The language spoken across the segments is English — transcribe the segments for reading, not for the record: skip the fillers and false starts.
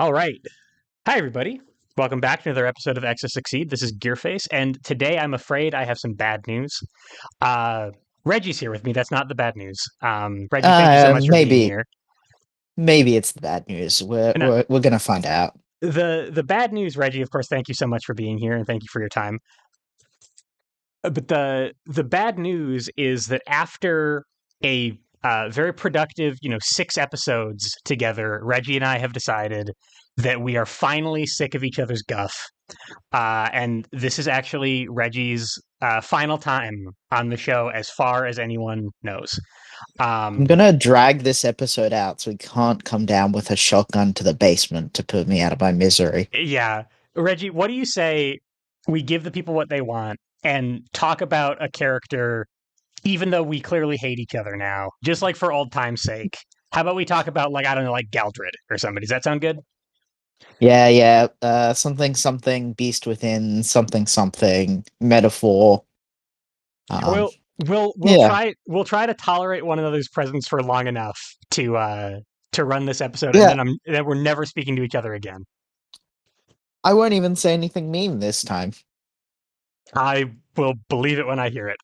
All right. Hi, everybody. Welcome back to another episode of X to Succeed. This is Gearface, and today I'm afraid I have some bad news. Uh, Reggie's here with me. That's not the bad news. Reggie, thank you so much for being Maybe here. maybe it's the bad news. We're And we're we're gonna find out. the bad news, Reggie, of course, thank you so much for being here, and thank you for your time. But the bad news is that after a very productive, 6 episodes together, Reggie and I have decided that we are finally sick of each other's guff. And this is actually Reggie's final time on the show, as far as anyone knows. I'm Um, gonna drag this episode out so he can't come down with a shotgun to the basement to put me out of my misery. yeah, Reggie, what do you say we give the people what they want and talk about a character, even though we clearly hate each other now, just like for old time's sake? How about we talk about, like, I don't know, like Galdred or somebody? Does that sound good? Yeah, yeah. Something something beast within something something metaphor. Um, yeah, We'll try to tolerate one another's presence for long enough to run this episode, and yeah. then we're never speaking to each other again. I won't even say anything mean this time. I will believe it when I hear it.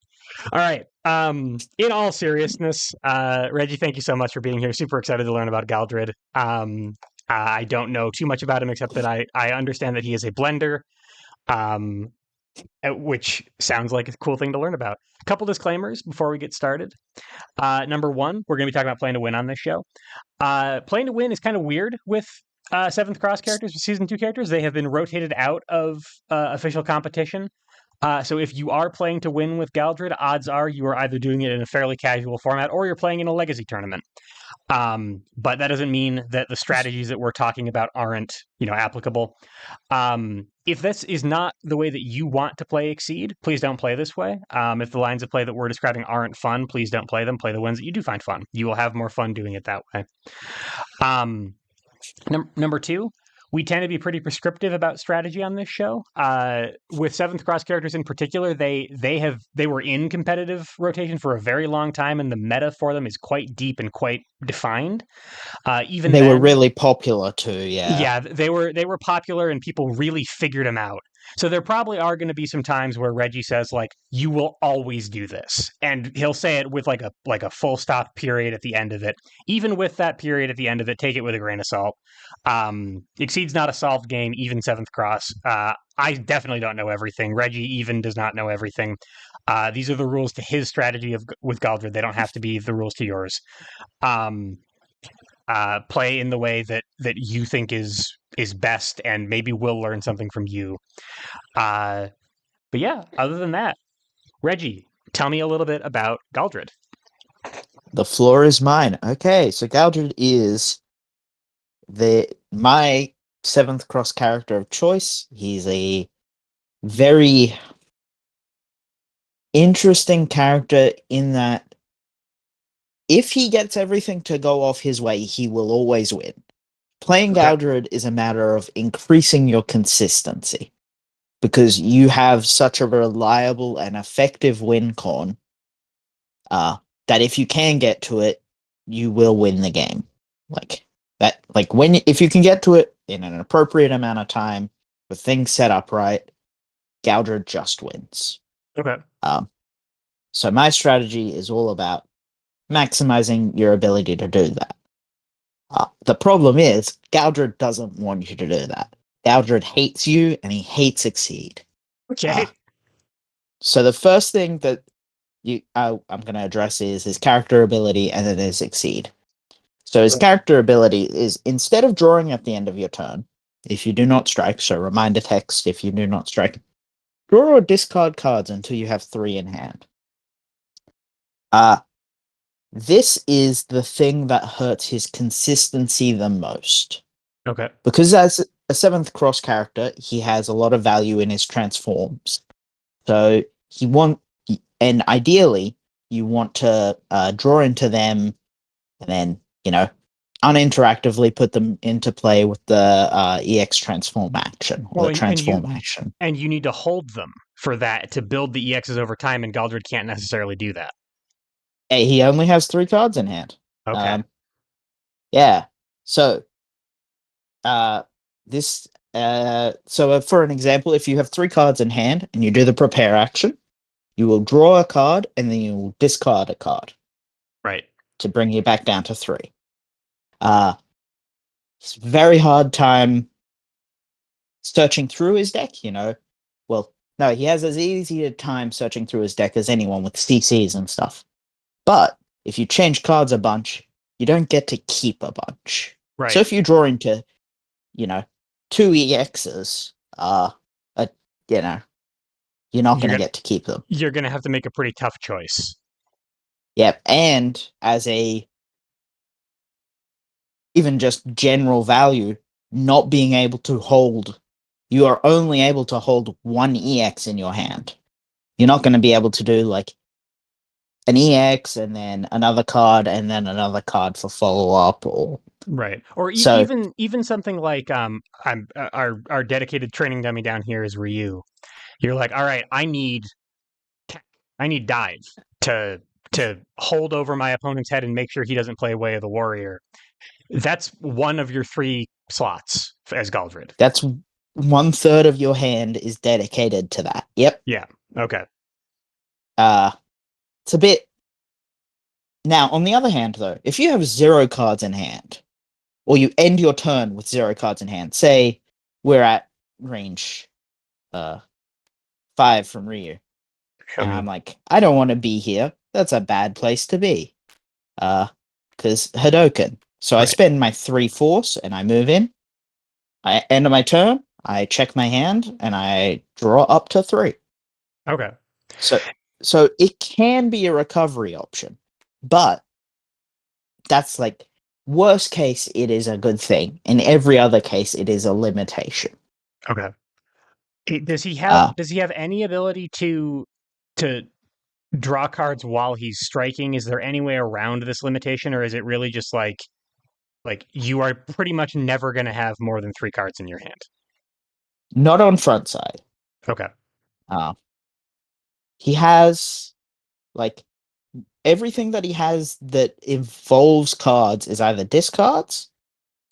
All right. In all seriousness, Reggie, thank you so much for being here. Super excited to learn about Galdred. I don't know too much about him except that I understand that he is a blender. Um, which sounds like a cool thing to learn about. A couple disclaimers before we get started. Number one, we're going to be talking about playing to win on this show. Playing to win is kind of weird with Seventh Cross characters, season 2 characters. They have been rotated out of official competition. So if you are playing to win with Galdred, odds are you are either doing it in a fairly casual format or you're playing in a legacy tournament. But that doesn't mean that the strategies that we're talking about aren't, applicable. If this is not the way that you want to play Exceed, please don't play this way. If the lines of play that we're describing aren't fun, please don't play them. Play the ones that you do find fun. You will have more fun doing it that way. Um, Number two, we tend to be pretty prescriptive about strategy on this show. With Seventh Cross characters in particular, they were in competitive rotation for a very long time, and the meta for them is quite deep and quite defined. Even They were then, really popular too. Yeah. yeah, they were popular and people really figured them out. So there probably are going to be some times where Reggie says, like, you will always do this, and he'll say it with like a full stop period at the end of it. Even with that period at the end of it, take it with a grain of salt. Exceed's not a solved game, even Seventh Cross. I definitely don't know everything. Reggie even does not know everything. These are the rules to his strategy with Galdred. They don't have to be the rules to yours. Um, Play in the way that you think is best, and maybe we'll learn something from you. Uh, but yeah, other than that, Reggie, tell me a little bit about Galdred. The floor is mine. Okay, so Galdred is the my seventh cross character of choice. He's a very interesting character in that if he gets everything to go off his way, he will always win. Playing Okay. Galdred is a matter of increasing your consistency because you have such a reliable and effective win con that if you can get to it, you will win the game. Like that, like when if you can get to it in an appropriate amount of time with things set up right, Galdred just wins. Okay. Um, so my strategy is all about maximizing your ability to do that. The problem is, Galdred doesn't want you to do that. Galdred hates you and he hates Exceed. Uh, Okay. so the first thing that I'm going to address is his character ability and then his Exceed. So his character ability is instead of drawing at the end of your turn, if you do not strike, so reminder text if you do not strike, draw or discard cards until you have 3 in hand. Uh, this is the thing that hurts his consistency the most. Okay. Because as a seventh cross character, he has a lot of value in his transforms. So and ideally, you want to draw into them and then, uninteractively put them into play with the EX transform action or Well, the and you transform action. and you need to hold them for that to build the EXs over time, and Galdred can't necessarily do that. He only has 3 cards in hand. Okay. Um, yeah. So uh, for an example, if you have 3 cards in hand and you do the prepare action, you will draw a card and then you will discard a card Right. to bring you back down to 3. Uh, it's a very hard time searching through his deck, you know. Well, no, he has as easy a time searching through his deck as anyone with CCs and stuff. But if you change cards a bunch, you don't get to keep a bunch. So Right. if you draw into, you know, 2 EXs, uh, you know, you're not You're going to gonna get to keep them. you're gonna have to make a pretty tough choice. Yep. And as a even just general value, not being able to hold, you are only able to hold 1 EX in your hand. You're not going to be able to do like an EX and then another card and then another card for follow up or Right. Or so even something like I'm our dedicated training dummy down here is Ryu. You're like, all right, I need dive to hold over my opponent's head and make sure he doesn't play Way of the Warrior. That's one of your 3 slots as Galdred. that's 1/3 of your hand is dedicated to that. Yep. Yeah. Okay. Uh it's a bit now on the other hand though, if you have 0 cards in hand, or you end your turn with 0 cards in hand, say we're at range 5 from Ryu, and I'm like, I don't want to be here. That's a bad place to be. Because Hadoken. So I Right. spend my 3 force and I move in. I end my turn. I check my hand and I draw up to 3. Okay. So so it can be a recovery option, but that's like worst case. It is a good thing. In every other case, it is a limitation. Okay. Uh, Does he have any ability to draw cards while he's striking? Is there any way around this limitation, or is it really just like you are pretty much never going to have more than 3 cards in your hand? Not on front side. Okay. Uh, he has like everything that he has that involves cards is either discards,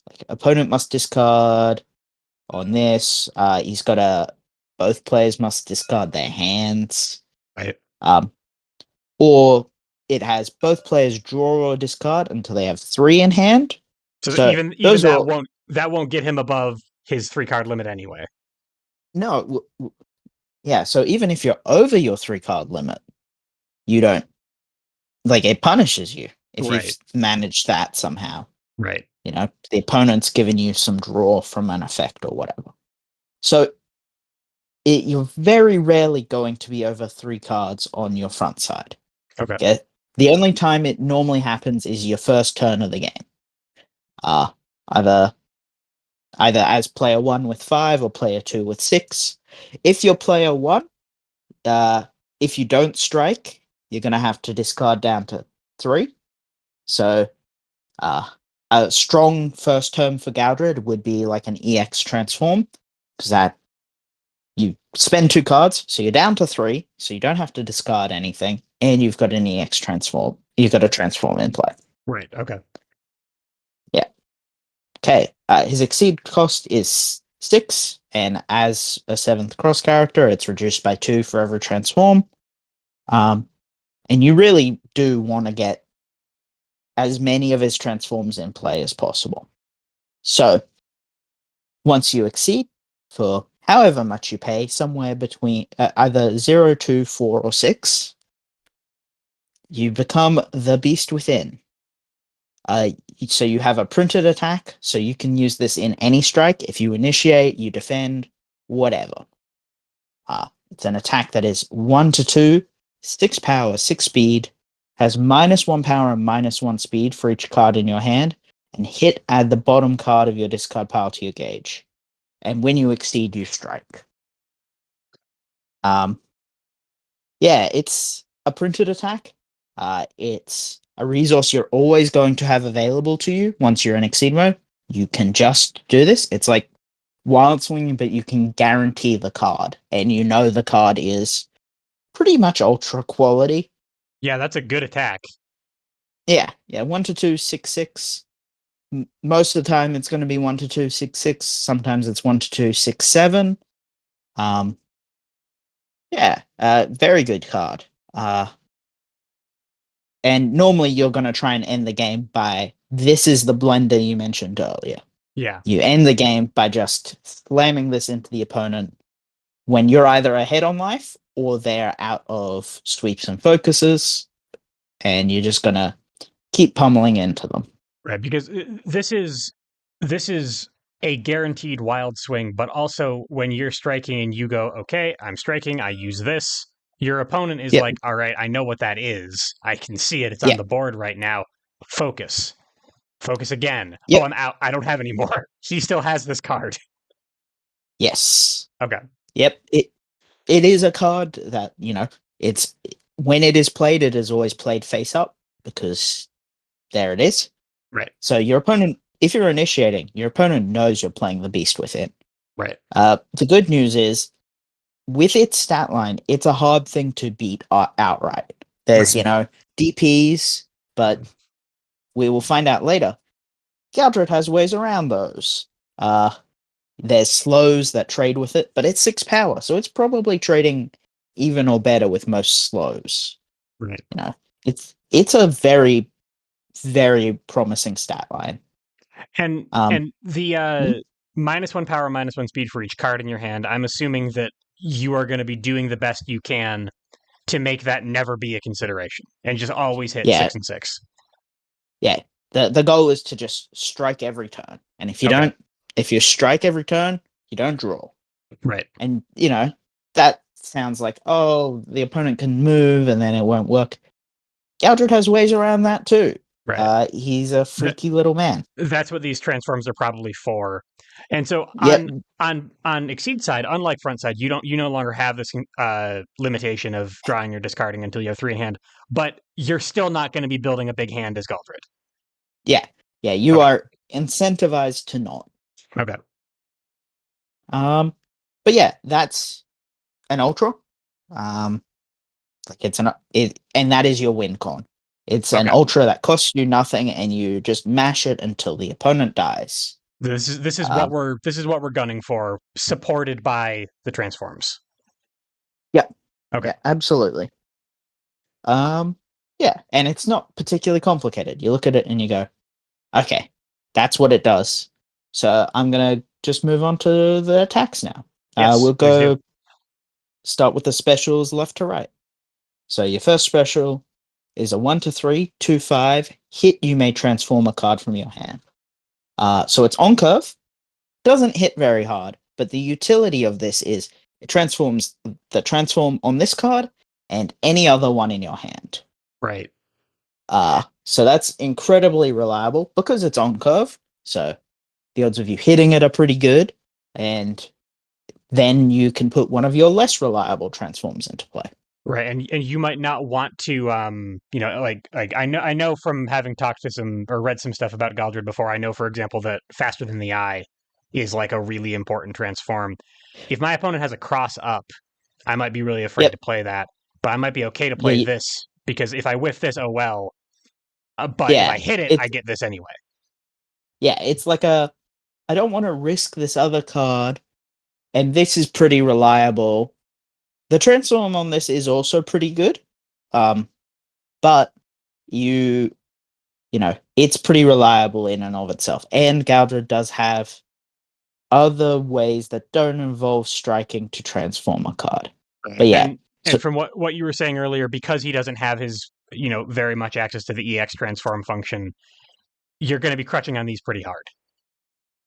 like opponent must discard on this. He's got a both players must discard their hands. Right. Um, or it has both players draw or discard until they have 3 in hand. So So even those are all, that won't get him above his 3 card limit anyway. no, yeah. So even if you're over your 3 card limit, you don't like it punishes you if you've Right. managed that somehow. Right. You know, the opponent's given you some draw from an effect or whatever. So you're very rarely going to be over 3 cards on your front side. Okay. Okay. The only time it normally happens is your first turn of the game. Uh either either as player 1 with 5 or player 2 with 6. If you're player 1, uh if you don't strike, you're gonna have to discard down to 3. So uh a strong first term for Galdred would be like an EX transform, because that you spend 2 cards, so you're down to 3, so you don't have to discard anything, and you've got an EX transform. You've got a transform in play. Right. Okay. Yeah. Okay. His exceed cost is 6, and as a 7th cross character, it's reduced by 2 for every transform. And you really do want to get as many of his transforms in play as possible. So once you exceed, for however much you pay, somewhere between either 0, 2, 4, or 6, you become the beast within. Uh, so you have a printed attack, so you can use this in any strike. If you initiate, you defend, whatever. It's an attack that is 1 to 2, 6 power, 6 speed, has -1 power and -1 speed for each card in your hand, and add the bottom card of your discard pile to your gauge. And when you exceed, you strike. Um, yeah, it's a printed attack. It's a resource you're always going to have available to you once you're in exceed mode. You can just do this. It's like wild swinging, but you can guarantee the card, and you know the card is pretty much ultra quality. Yeah, that's a good attack. Yeah, yeah, 1 to 2, 6, 6. Most of the time it's going to be 1 to 2 6 6. Sometimes it's 1 to 2 6 7. Um, yeah, very good card. And normally you're going to try and end the game by this is the blender you mentioned earlier. Yeah. You end the game by just slamming this into the opponent when you're either ahead on life or they're out of sweeps and focuses, and you're just going to keep pummeling into them. Right, because this is a guaranteed wild swing, but also when you're striking and you go, okay, I'm striking, I use this. Your opponent is Yep. like, all right, I know what that is. I can see it. It's on Yeah. the board right now. Focus. Focus again. Oh, Yep. I'm out. I don't have any more. He still has this card. Yes. Okay. Yep. It is a card that, it's when it is played, it is always played face up because there it is. Right. So your opponent, if you're initiating, your opponent knows you're playing the beast with it. Right. The good news is with its stat line, it's a hard thing to beat outright. There's, Right. DPs, but we will find out later. Galdred has ways around those. There's slows that trade with it, but it's 6 power, so it's probably trading even or better with most slows. Right. It's a very, very promising stat line. And the Mhm. -1 power, -1 speed for each card in your hand, I'm assuming that you are going to be doing the best you can to make that never be a consideration and just always hit Yeah, 6 and 6. yeah. The goal is to just strike every turn, and Okay. if you strike every turn, you don't draw. Right. And that sounds like, oh, the opponent can move and then it won't work. Galdred has ways around that too. Right. He's a That, freaky little man. that's what these transforms are probably for. And so Yep. on Exceed side, unlike front side, you no longer have this limitation of drawing or discarding until you have 3 in hand, but you're still not going to be building a big hand as Galdred. Yeah. Yeah. You Okay. are incentivized to not. Okay. But yeah, that's an ultra. Um, like and that is your win con. It's an Okay. ultra that costs you nothing, and you just mash it until the opponent dies. This is what Um, we're gunning for, supported by the transforms. yeah, Okay. yeah, absolutely. Um, yeah, and it's not particularly complicated. You look at it and you go, okay, that's what it does. So I'm gonna just move on to the attacks now. Yes, We'll please do. go start with the specials left to right. So your first special is a 1 to 3 2 5 hit. You may transform a card from your hand. So it's on curve, doesn't hit very hard, but the utility of this is it transforms the transform on this card and any other one in your hand. Right. So that's incredibly reliable because it's on curve. So the odds of you hitting it are pretty good, and then you can put one of your less reliable transforms into play. Right. And you might not want to like I know from having talked to some or read some stuff about Galdred before, I know for example that faster than the eye is like a really important transform. If my opponent has a cross up, I might be really afraid to Yep. play that, but I might be okay to Yeah. play this because if I whiff this, oh well. But if Yeah. I hit it, I It's get this anyway. yeah. It's like I don't want to risk this other card, and this is pretty reliable. The transform on this is also pretty good, but you it's pretty reliable in and of itself. And Galdred does have other ways that don't involve striking to transform a card. But Right. yeah, And so from what you were saying earlier, because he doesn't have his very much access to the EX transform function, you're going to be crutching on these pretty hard.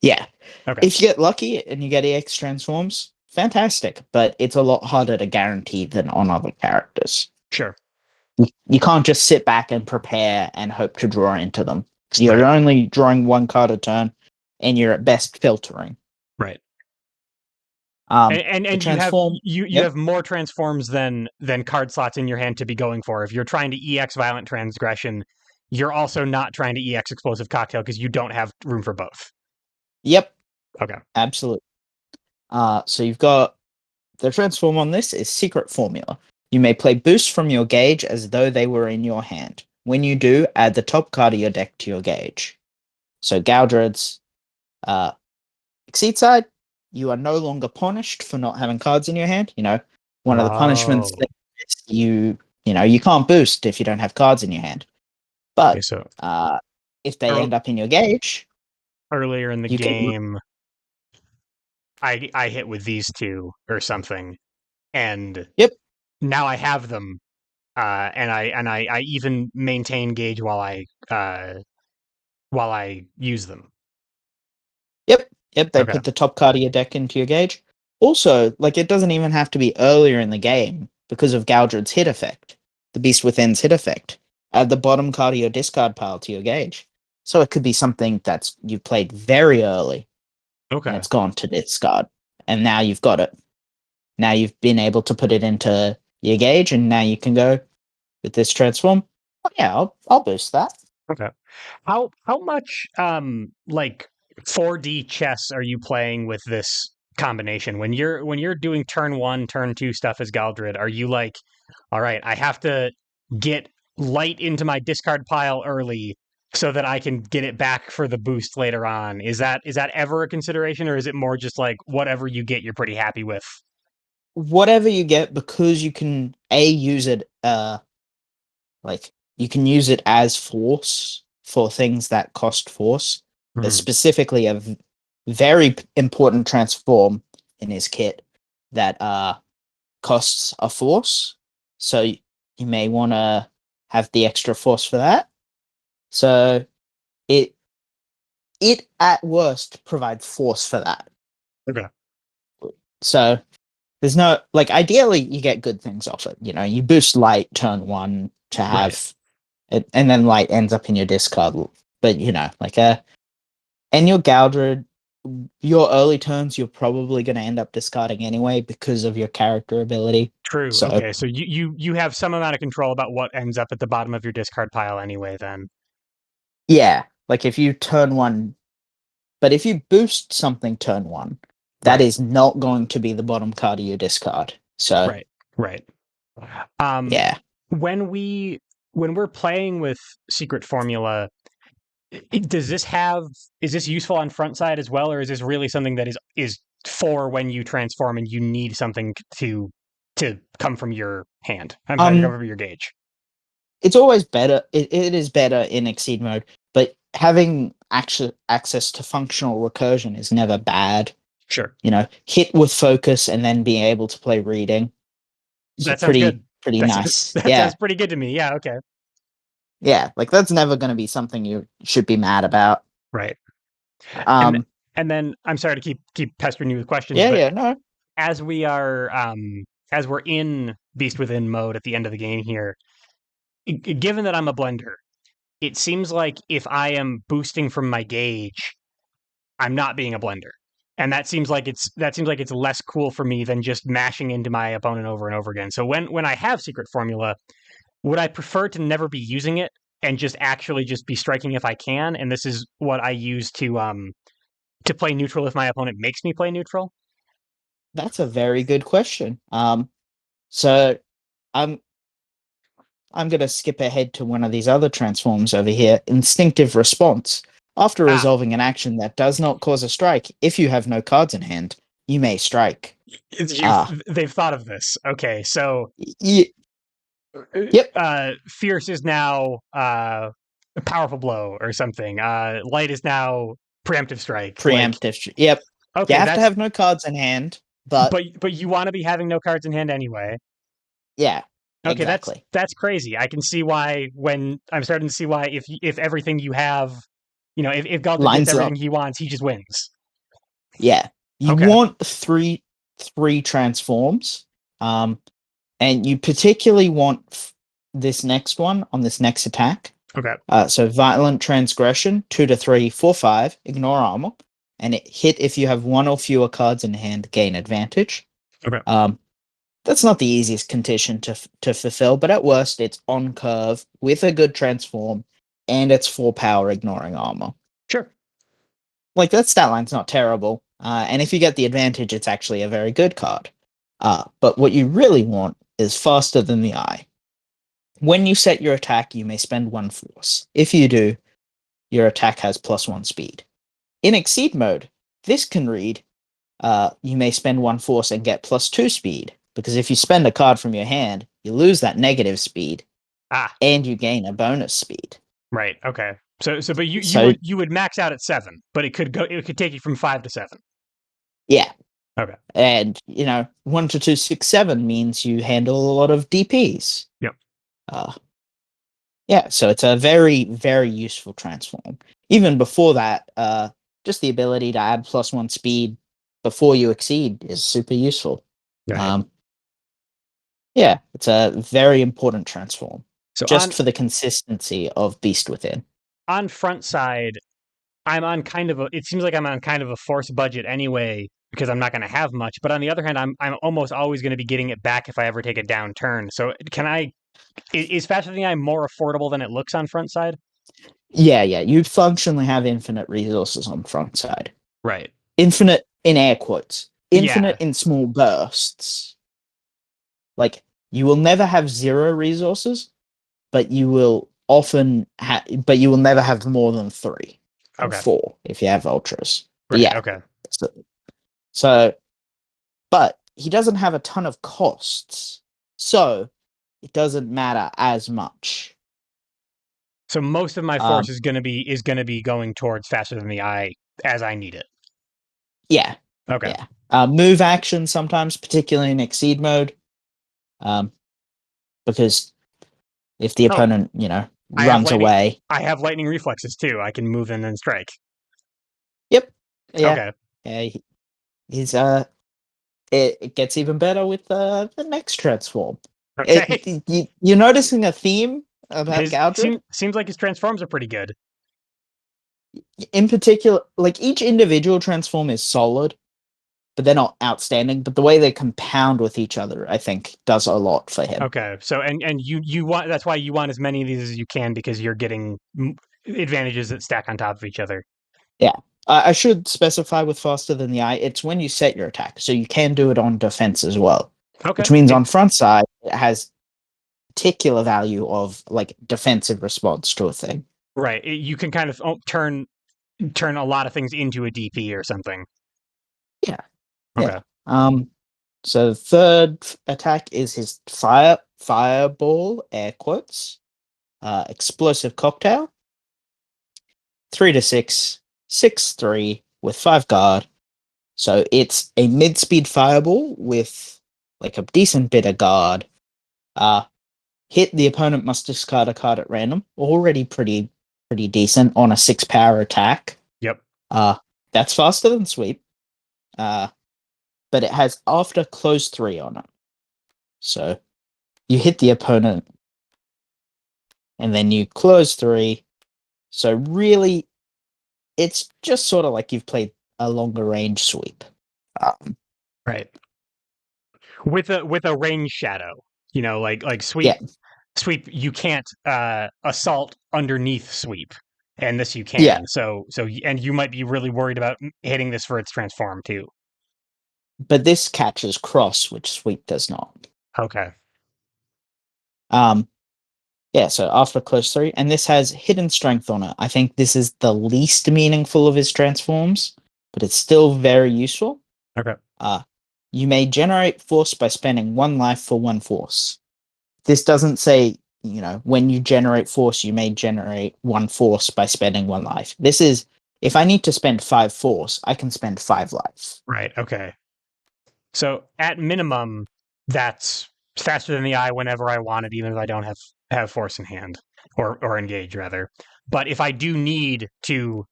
yeah, Okay. if you get lucky and you get EX transforms, fantastic. But it's a lot harder to guarantee than on other characters. Sure. You can't just sit back and prepare and hope to draw into them. You're Right. only drawing one card a turn, and you're at best filtering. Right. Um, And the you have transform, you yep, have more transforms than card slots in your hand to be going for. If you're trying to EX violent transgression, you're also not trying to EX explosive cocktail because you don't have room for both. yep, Okay. absolutely. So you've got the transform on this is secret formula. You may play boosts from your gauge as though they were in your hand. When you do, add the top card of your deck to your gauge. So Galdred's exceed side, you are no longer punished for not having cards in your hand. One of the punishments Oh, that you can't boost if you don't have cards in your hand. okay. But So if they ear- end up in your gauge, earlier in the you can. game, I hit with these two or something, and Yep, now I have them, and I even maintain gauge while I use them. yep. They Okay. put the top card of your deck into your gauge. Also, like it doesn't even have to be earlier in the game because of Galdred's hit effect, the Beast Within's hit effect. Add the bottom card of your discard pile to your gauge. So it could be something that's you played very early and Okay. it's gone to discard, and now you've got it. Now you've been able to put it into your gauge, and now you can go with this transform. Oh, yeah, I'll boost that. Okay. How much like 4D chess are you playing with this combination? When you're doing turn one, turn two stuff as Galdred, are you like, all right, I have to get light into my discard pile early so that I can get it back for the boost later on? Is that ever a consideration, or is it more just like whatever you get, you're pretty happy with? Whatever you get, because you can use it. Like you can use it as force for things that cost force. There's Mhm. specifically very important transform in his kit that costs a force. So you may want to have the extra force for that. So it it at worst provides force for that. Okay. So there's no like ideally you get good things off it. You boost light turn one to Right. have it, and then light ends up in your discard. But and your Galdred, your early turns you're probably going to end up discarding anyway because of your character ability. True. So Okay. So you have some amount of control about what ends up at the bottom of your discard pile anyway, then. yeah, like if you turn one, but if you boost something turn one, that Right. is not going to be the bottom card of your discard. So Right. Right. Um, yeah, when we're playing with secret formula, does this have is this useful on front side as well, or is this really something that is for when you transform and you need something to come from your hand? I'm sorry, to come um, from your gauge. it's always better. It is better in exceed mode, but having access to functional recursion is never bad. Sure, Hit with focus and then being able to play reading. It's that sounds pretty good. pretty That's nice. that Yeah. sounds pretty good to me. Yeah. Okay. Yeah, like that's never going to be something you should be mad about. Right. And Um, and then I'm sorry to keep pestering you with questions, yeah, but yeah, no, as we are as we're in Beast Within mode at the end of the game here, given that I'm a blender, it seems like if I am boosting from my gauge, I'm not being a blender. And that seems like it's less cool for me than just mashing into my opponent over and over again. So when I have secret formula, would I prefer to never be using it and just actually just be striking if I can? And this is what I use to play neutral if my opponent makes me play neutral. that's a very good question. So I'm I'm gonna skip ahead to one of these other transforms over here. Instinctive response. After Ah, resolving an action that does not cause a strike, if you have no cards in hand, you may strike. Ah, they've thought of this. Okay, so y- yep, fierce is now a powerful blow or something. Light is now preemptive strike. Like, Yep. You okay, have to that's have no cards in hand, but but you want to be having no cards in hand anyway. yeah, Okay, that's exactly. that's crazy. I can see why when I'm starting to see why if everything you have, if Galdred gets Lines everything up. he wants, he just wins. Yeah. You Okay, want three transforms. Um, and you particularly want this next one on this next attack. okay, So violent transgression, 2 to 3, 4, 5, ignore armor, and it hit if you have one or fewer cards in hand, gain advantage. okay, Um, that's not the easiest condition to fulfill, but at worst, it's on curve with a good transform, and it's 4 power, ignoring armor. sure. Like that stat line's not terrible, and if you get the advantage, it's actually a very good card. But what you really want is faster than the eye. When you set your attack, you may spend 1 force. If you do, your attack has +1 speed. In Exceed mode, this can read, you may spend 1 force and get +2 speed, because if you spend a card from your hand, you lose that negative speed, Ah, and you gain a bonus speed. right. Okay. But So you would max out at 7, but it could take you from 5 to 7. yeah, Okay. and 1 to 2, 6, 7 means you handle a lot of DPs. Yep. Uh, yeah, so it's a very, very useful transform. Even before that, just the ability to add +1 speed before you exceed is super useful. Right. Um, yeah, it's a very important transform, So just for the consistency of Beast Within. on front side, I'm on kind of a. It seems like I'm on kind of a forced budget anyway because I'm not going to have much. But on the other hand, I'm almost always going to be getting it back if I ever take a downturn. So can I? Is faster than I more affordable than it looks on front side? Yeah, you functionally have infinite resources on front side. Right. Infinite in air quotes. Yeah. Infinite in small bursts. Like, you will never have 0 resources, but you will but you will never have more than 3 or Okay. 4 if you have ultras. But Right. yeah. Okay. So, so but he doesn't have a ton of costs. So it doesn't matter as much. So most of my force Um is gonna be going towards faster than the eye as I need it. yeah. Okay. Yeah. Move action sometimes, particularly in Exceed mode. Um because if the Oh, opponent, I have runs lightning. away. I have lightning reflexes too. I can move and then strike. Yep. Yeah. Okay. Yeah. He's it gets even better with the next transform. Okay. You're noticing a theme about His Galdred? seems like his transforms are pretty good. In particular, like each individual transform is solid, but they're not outstanding. But the way they compound with each other, I think, does a lot for him. Okay. So and you want that's why you want as many of these as you can because you're getting advantages that stack on top of each other. Yeah. I should specify with faster than the eye, it's when you set your attack, so you can do it on defense as well. Okay. Which means on front side, it has particular value of like defensive response to a thing. Right. You can kind of turn a lot of things into a DP or something. Yeah. Yeah. Okay. So the third attack is his fireball, air quotes, explosive cocktail, 3 to 6, 6/3 with 5 guard. So it's a mid-speed fireball with like a decent bit of guard. Uh, hit the opponent must discard a card at random. Already pretty decent on a 6 power attack. Yep. Uh, that's faster than sweep. Uh, but it has after close 3 on it. So you hit the opponent and then you close 3. So really, it's just sort of like you've played a longer range sweep. Um, Right. With a range shadow. Like yeah, sweep you can't assault underneath sweep. And this you yeah, can. And you might be really worried about hitting this for its transform too. but this catches cross, which sweep does not. Okay. Um, yeah, so after close 3, and this has hidden strength on it. I think this is the least meaningful of his transforms, but it's still very useful. Okay. Uh, you may generate force by spending 1 life for 1 force. This doesn't say, when you generate force, you may generate 1 force by spending 1 life. This is, if I need to spend 5 force, I can spend 5 life. Right. Okay. So at minimum, that's faster than the eye whenever I want it, even if I don't have force in hand or engage rather. But if I do need to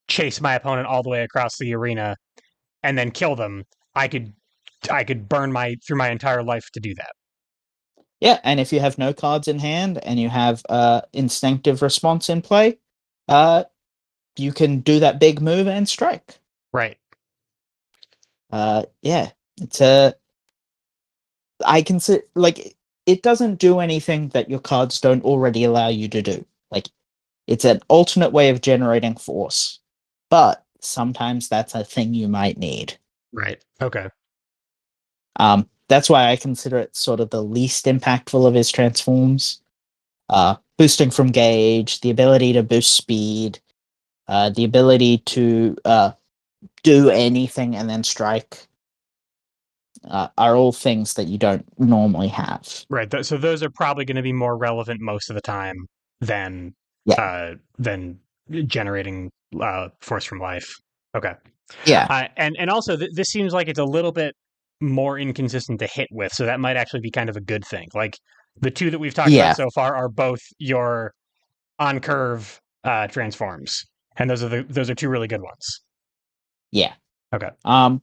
chase my opponent all the way across the arena and then kill them, I could burn my through my entire life to do that. Yeah, and if you have no cards in hand and you have instinctive response in play, uh, you can do that big move and strike. Right. Yeah, it's a. I can see like it doesn't do anything that your cards don't already allow you to do. Like it's an alternate way of generating force, but sometimes that's a thing you might need. Right. Okay. That's why I consider it sort of the least impactful of his transforms. Boosting from gauge, the ability to boost speed, the ability to do anything and then strike are all things that you don't normally have. Right. So those are probably going to be more relevant most of the time than Yeah, than generating force from life. Okay. yeah, And also this seems like it's a little bit more inconsistent to hit with, so that might actually be kind of a good thing. Like the two that we've talked about yeah, so far are both your on curve transforms, and those are two really good ones. yeah. Okay. Um,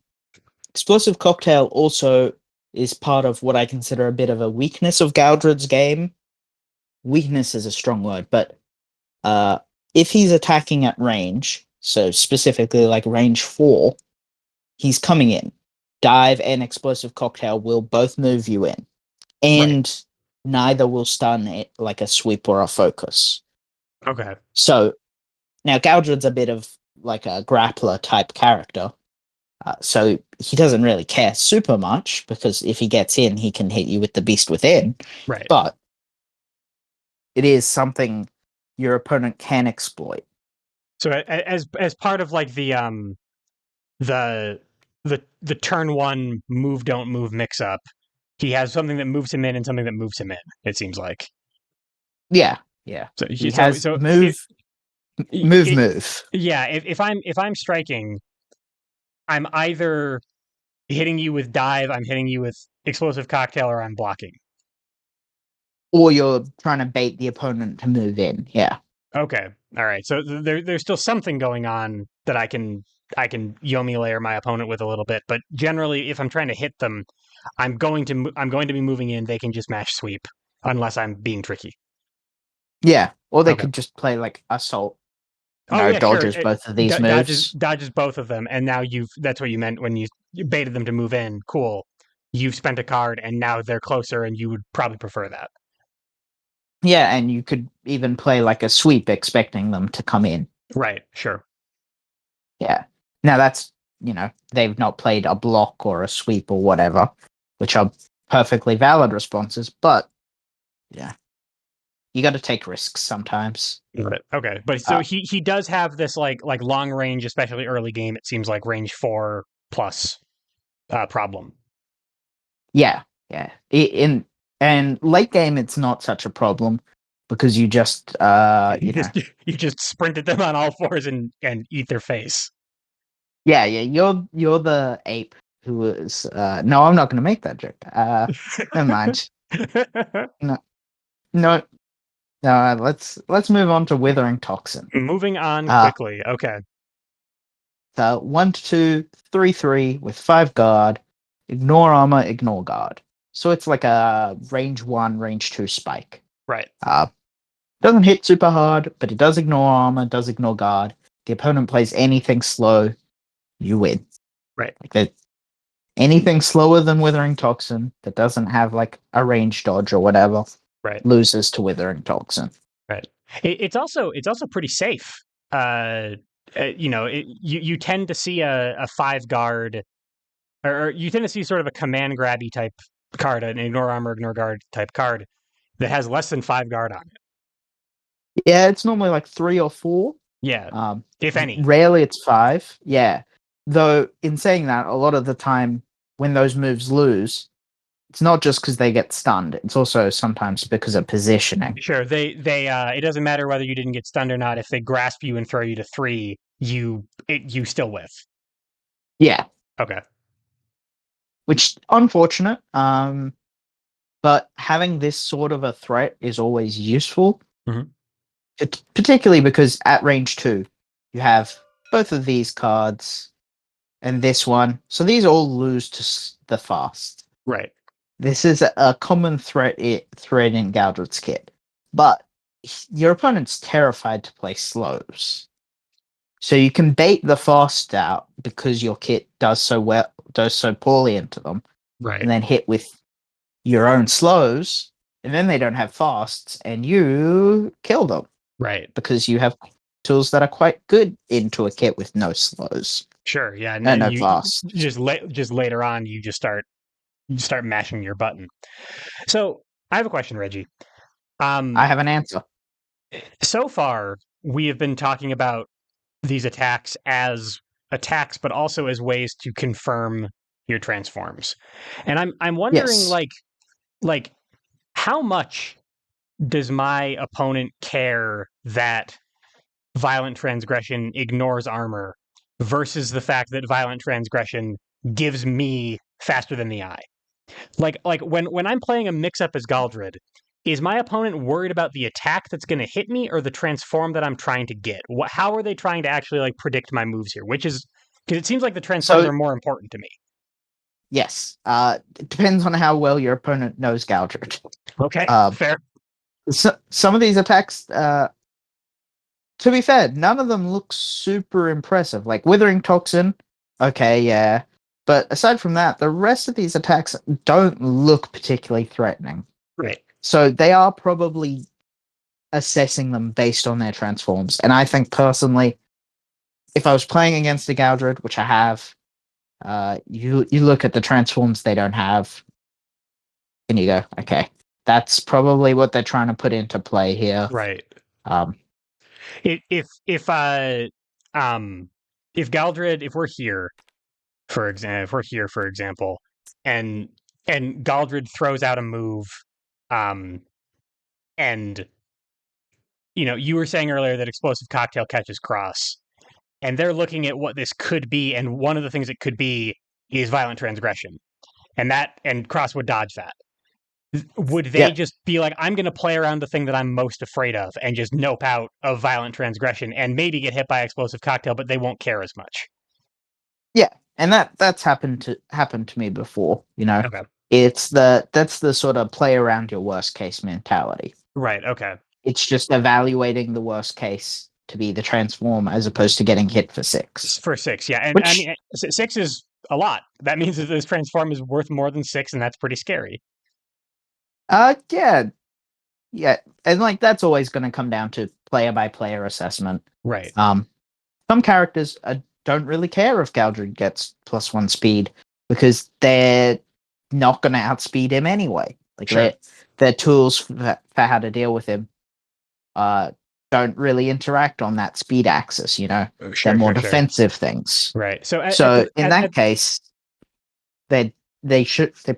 Explosive Cocktail also is part of what I consider a bit of a weakness of Galdred's game. Weakness is a strong word, but uh, if he's attacking at range, so specifically like range 4, he's coming in. Dive and Explosive Cocktail will both move you in, Right. and neither will stun it like a sweep or a focus. Okay. So now Galdred's a bit of like a grappler type character. So he doesn't really care super much because if he gets in, he can hit you with the beast within. Right. But it is something your opponent can exploit. So as part of like the the turn one move don't move mix up, he has something that moves him in and something that moves him in. It seems like Yeah, yeah. so He has move, move, it move. yeah. If I'm striking, I'm either hitting you with dive, I'm hitting you with explosive cocktail, or I'm blocking. Or you're trying to bait the opponent to move in. Yeah. Okay, all right. So there's still something going on that I can Yomi layer my opponent with a little bit, but generally, if I'm trying to hit them, I'm going to be moving in. They can just mash sweep unless I'm being tricky. Yeah. Or they Okay. could just play like assault. Oh No, yeah, sure. dodges both of these moves. Dodges both of them, and now you've that's what you meant when you baited them to move in. Cool. You've spent a card, and now they're closer, and you would probably prefer that. Yeah, and you could even play like a sweep expecting them to come in. Right. Sure. Yeah. Now that's, they've not played a block or a sweep or whatever, which are perfectly valid responses, but yeah, you got to take risks sometimes. Got it. Okay, but so Uh, he does have this like long range, especially early game. It seems like range 4 plus problem. yeah, yeah. In and late game, it's not such a problem because you just, You just sprinted them on all fours and eat their face. yeah, yeah. You're the ape who is. No, I'm not going to make that joke. Never mind. No, no, no. Let's move on to Withering Toxin. Moving on Uh, quickly. Okay. So 1, 2, 3, 3 with 5 guard, ignore armor, ignore guard. So it's like a range 1, range 2 spike. Right. Uh, doesn't hit super hard, but it does ignore armor, does ignore guard. The opponent plays anything slow, you win. Right. Like that, anything slower than Withering Toxin that doesn't have like a range dodge or whatever Right. loses to Withering Toxin. Right. It's also pretty safe. Uh, you tend to see a 5 guard, or you tend to see sort of a command grabby type card, an ignore armor, ignore guard type card that has less than 5 guard on it. Yeah, it's normally like 3 or 4. Yeah, Um, if any. Rarely it's 5. Yeah. Though, in saying that, a lot of the time when those moves lose, it's not just because they get stunned, it's also sometimes because of positioning. Sure, they it doesn't matter whether you didn't get stunned or not. If they grasp you and throw you to 3, you still whiff. Yeah. Okay. Which, unfortunate. But having this sort of a threat is always useful, Hmm. particularly because at range 2, you have both of these cards and this one. So these all lose to the fast. Right. This is a common thread in Galdred's kit, but your opponent's terrified to play slows. So you can bait the fast out because your kit does so poorly into them, and Right. then hit with your own slows, and then they don't have fasts, and you kill them Right. because you have tools that are quite good into a kit with no slows Sure. Yeah. And and no you fast. just later on you start mashing your button. So I have a question, Reggie. I Um, have an answer. so far we have been talking about these attacks as attacks, but also as ways to confirm your transforms. And I'm wondering, Yes. like how much does my opponent care that violent transgression ignores armor versus the fact that violent transgression gives me faster than the eye? Like when I'm playing a mix up as Galdred, is my opponent worried about the attack that's going to hit me or the transform that I'm trying to get? How are they trying to actually like predict my moves here? Which is because it seems like the transforms So are more important to me. yes, it depends on how well your opponent knows Galdred. Okay, Um, fair. some of these attacks, to be fair, none of them look super impressive. Like Withering Toxin, okay, yeah. But aside from that, the rest of these attacks don't look particularly threatening. Right. So they are probably assessing them based on their transforms. And I think personally, if I was playing against a Galdred, which I have, you look at the transforms they don't have, and you go, okay, that's probably what they're trying to put into play here. Right. Um, If um if Galdred, if we're here for example, and Galdred throws out a move, um and you were saying earlier that explosive cocktail catches cross, and they're looking at what this could be, and one of the things it could be is violent transgression, and cross would dodge that. Would they yeah, just be like, I'm going to play around the thing that I'm most afraid of and just nope out of violent transgression and maybe get hit by explosive cocktail, but they won't care as much? yeah, and that's happened to me before. Okay. That's the sort of play around your worst case mentality. Right. Okay. It's just evaluating the worst case to be the transform as opposed to getting hit for six. For six. Yeah. And I Which, mean, six is a lot. That means that this transform is worth more than six, and that's pretty scary. yeah, yeah, and like that's always going to come down to player by player assessment. Right. Um, some characters don't really care if Galdred gets +1 speed because they're not going to outspeed him anyway. Like Sure. their tools for how to deal with him uh, don't really interact on that speed axis. They're Sure. more Sure. Sure. defensive things. Right. So So in that case, they they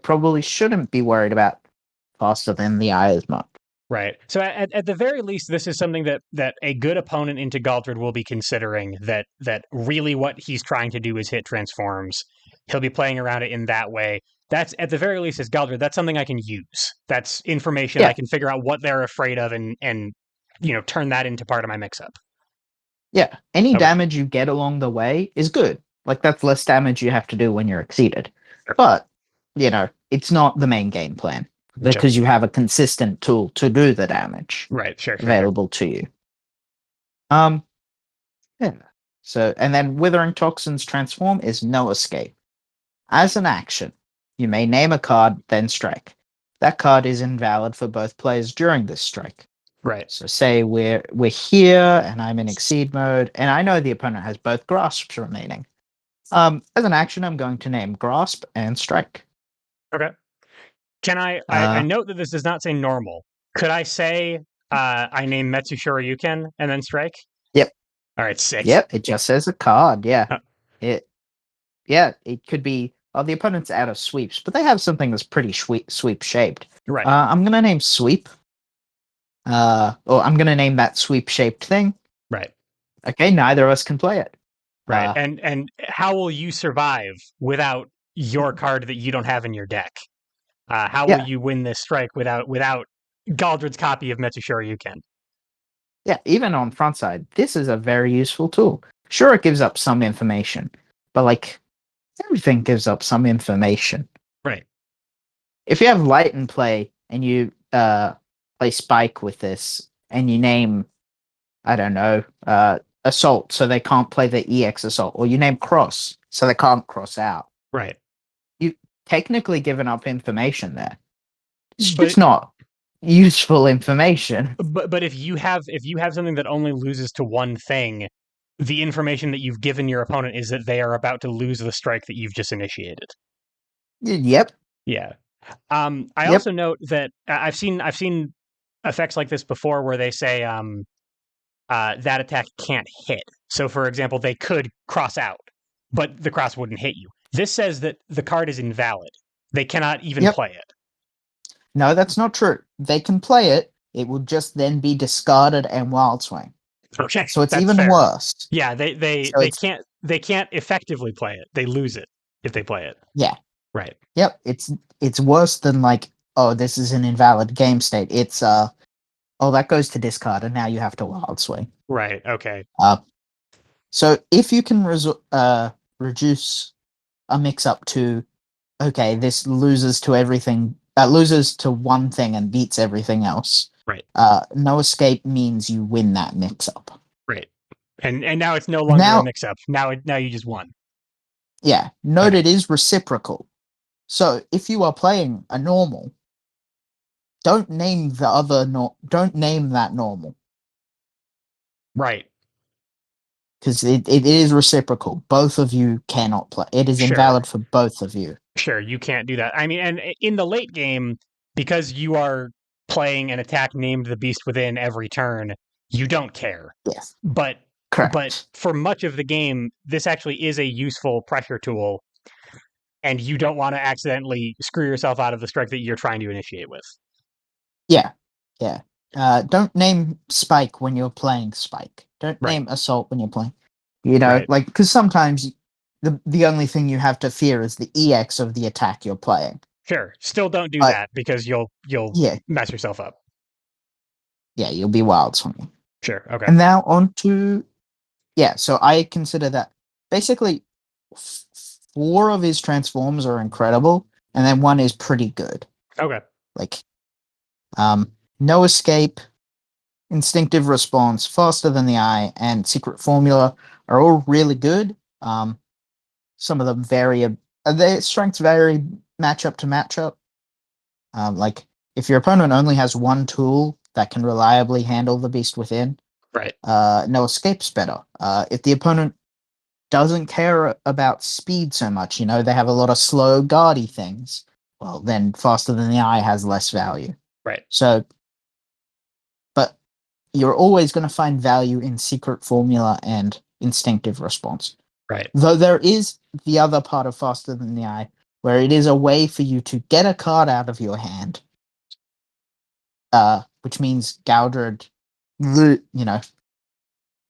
probably shouldn't be worried about faster than the eye as much. right. So at the very least, this is something that a good opponent into Galdred will be considering. That really what he's trying to do is hit transforms. He'll be playing around it in that way. That's at the very least as Galdred. That's something I can use. That's information I Yeah, can figure out what they're afraid of and turn that into part of my mix up. yeah. Any Okay. damage you get along the way is good. Like that's less damage you have to do when you're exceeded. But it's not the main game plan Sure. because you have a consistent tool to do the damage Right. Sure. Sure. Sure. available to you. Um, yeah. So, and then Withering Toxins transform is no escape. As an action, you may name a card, then strike. That card is invalid for both players during this strike. Right. So say we're here and I'm in exceed mode, and I know the opponent has both grasps remaining. As an action, I'm going to name grasp and strike. Okay. Can I Uh, note that this does not say normal. Could I say I name Metsushiro Yuken and then strike? yep, All right, sick. yep. It just says a card. Yeah, Uh, it yeah. It could be. Well, the opponent's out of sweeps, but they have something that's pretty sweep shaped. right, I'm gonna name sweep. Or I'm gonna name that sweep shaped thing. right, Okay, neither of us can play it. right. Uh, And how will you survive without your card that you don't have in your deck? How will yeah, you win this strike without Galdred's copy of Metsushiro Yuken? yeah. Even on front side, this is a very useful tool. Sure, it gives up some information, but like everything gives up some information. Right, If you have light in play and you play spike with this and you name, I don't know, assault so they can't play the EX assault, or you name cross so they can't cross out, right. you technically given up information there. It's But just not useful information. but if you have something that only loses to one thing, the information that you've given your opponent is that they are about to lose the strike that you've just initiated. Yep, Yeah. I yep, also note that I've seen effects like this before where they say that attack can't hit. So, for example, they could cross out, but the cross wouldn't hit you. This says that the card is invalid. They cannot even Yep. play it. No, that's not true. They can play it. It will just then be discarded and wild swing. Okay, So it's that's even fair. worse. Yeah, they they So they it's can't they can't effectively play it. They lose it if they play it. yeah. Right. Yep. It's worse than like, oh, this is an invalid game state. It's oh, that goes to discard and now you have to wild swing. Right. Okay. Uh so if you can reduce a mix up to okay, this loses to everything, loses to one thing and beats everything else. Right. No escape means you win that mix up. Right. And now it's no longer a Now, mix up. Now you just won. yeah, note Okay. it is reciprocal. So if you are playing a normal, don't name the other don't name that normal Right. because it is reciprocal. Both of you cannot play. It is Sure. invalid for both of you. Sure. You can't do that. I mean, and in the late game, because you are playing an attack named the Beast Within every turn, you don't care. Yes, But but correct. for much of the game, this actually is a useful pressure tool, and you don't want to accidentally screw yourself out of the strike that you're trying to initiate with. Yeah, yeah. Don't name Spike when you're playing Spike. Don't Right. name Assault when you're playing. You know, Right. like because sometimes the only thing you have to fear is the EX of the attack you're playing. Sure. Still don't do But that because you'll yeah, mess yourself up. yeah, you'll be wild swinging. Sure. Okay. And now on to yeah. So I consider that basically f- four of his transforms are incredible, and then one is pretty good. Okay. Like no escape, instinctive response, faster than the eye, and secret formula are all really good. Some of them vary. Their strengths vary matchup to matchup. Like if your opponent only has one tool that can reliably handle the beast within, Right. no escape's better. If the opponent doesn't care about speed so much, you know, they have a lot of slow guardy things, well, then faster than the eye has less value. Right. So, but you're always going to find value in secret formula and instinctive response. Right. Though there is the other part of faster than the eye, where it is a way for you to get a card out of your hand, which means Galdred, you know,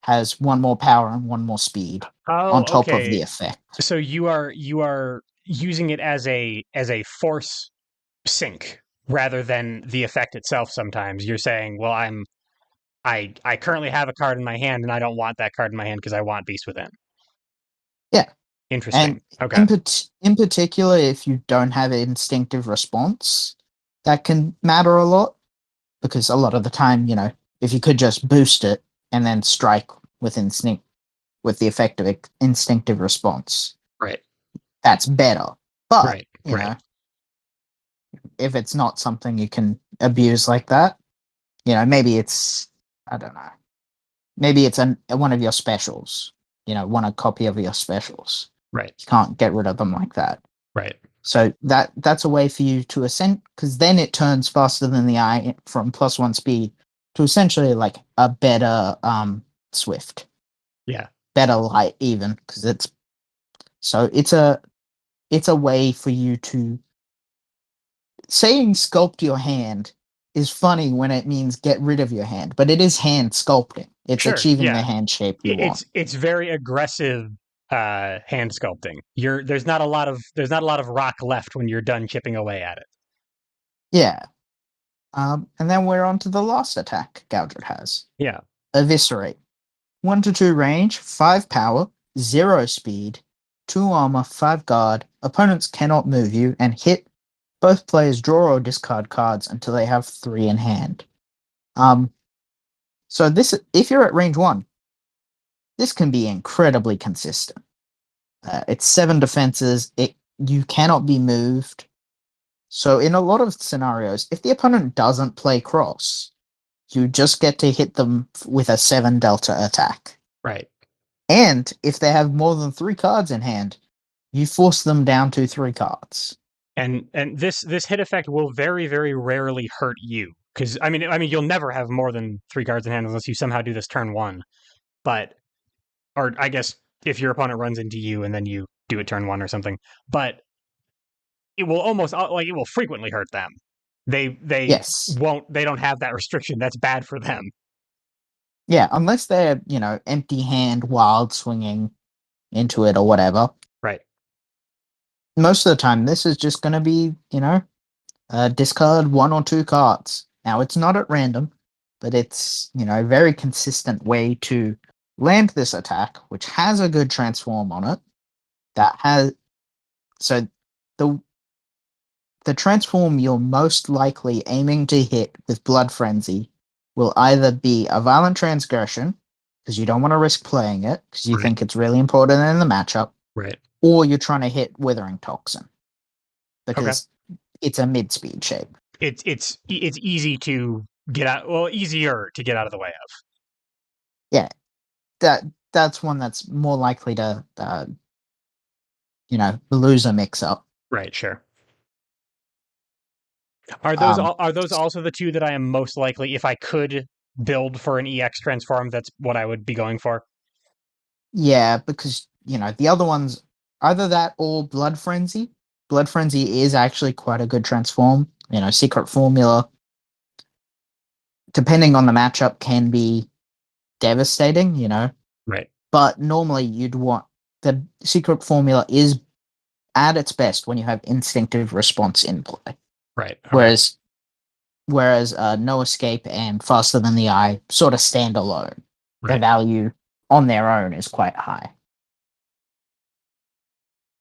has one more power and one more speed Oh, on top of okay. the effect. So you are using it as a force sink rather than the effect itself. Sometimes you're saying, well, I currently have a card in my hand and I don't want that card in my hand because I want Beast Within. Yeah, Interesting. and Okay. in particular, if you don't have an instinctive response, that can matter a lot because a lot of the time, you know, if you could just boost it and then strike with instinct with the effect of instinctive response, Right. that's better. But Right. you Right. know, if it's not something you can abuse like that, you know, maybe it's I don't know, maybe it's one of your specials. You know, one a copy of your specials. Right. You can't get rid of them like that. Right. So that's a way for you to ascend because then it turns faster than the eye from +1 speed to essentially like a better swift, Yeah. better light even because it's a way for you to saying sculpt your hand is funny when it means get rid of your hand, but it is hand sculpting. It's Sure. achieving the Yeah. hand shape you want. It's very aggressive hand sculpting. There's not a lot of rock left when you're done chipping away at it. Yeah. And then we're on to the last attack Galdred has. Yeah. Eviscerate. 1 to 2 range, 5 power, 0 speed, 2 armor, 5 guard. Opponents cannot move you, and hit. Both players draw or discard cards until they have 3 in hand. So this, if you're at range 1, this can be incredibly consistent. It's 7 defenses. You cannot be moved. So in a lot of scenarios, if the opponent doesn't play cross, you just get to hit them with a 7 delta attack. Right. And if they have more than 3 cards in hand, you force them down to 3 cards. And this hit effect will very rarely hurt you because I mean you'll never have more than 3 cards in hand unless you somehow do this turn 1. But or I guess if your opponent runs into you and then you do it turn 1 or something. But it will almost like it will frequently hurt them. They Yes. won't. They don't have that restriction. That's bad for them. Yeah, unless they're, empty hand wild swinging into it or whatever. Right. Most of the time, this is just going to be, discard 1 or 2 cards. Now, it's not at random, but it's, a very consistent way to land this attack, which has a good transform on it. That has so the the transform you're most likely aiming to hit with Blood Frenzy will either be a Violent Transgression, because you don't want to risk playing it, because you Right. think it's really important in the matchup, Right. or you're trying to hit Withering Toxin, Okay. because it's a mid-speed shape. It's easy to get out. Well, easier to get out of the way of. Yeah, that's one that's more likely to, lose a mix-up. Right. Sure. Are those Um, are those also the two that I am most likely, if I could build for an EX transform, that's what I would be going for? yeah, because, the other ones, either that or Blood Frenzy. Blood Frenzy is actually quite a good transform. Secret Formula, depending on the matchup, can be devastating, Right. but normally you'd want the Secret Formula is at its best when you have instinctive response in play. Right. Okay. Whereas No Escape and Faster Than the Eye sort of stand alone. Their Right. value on their own is quite high.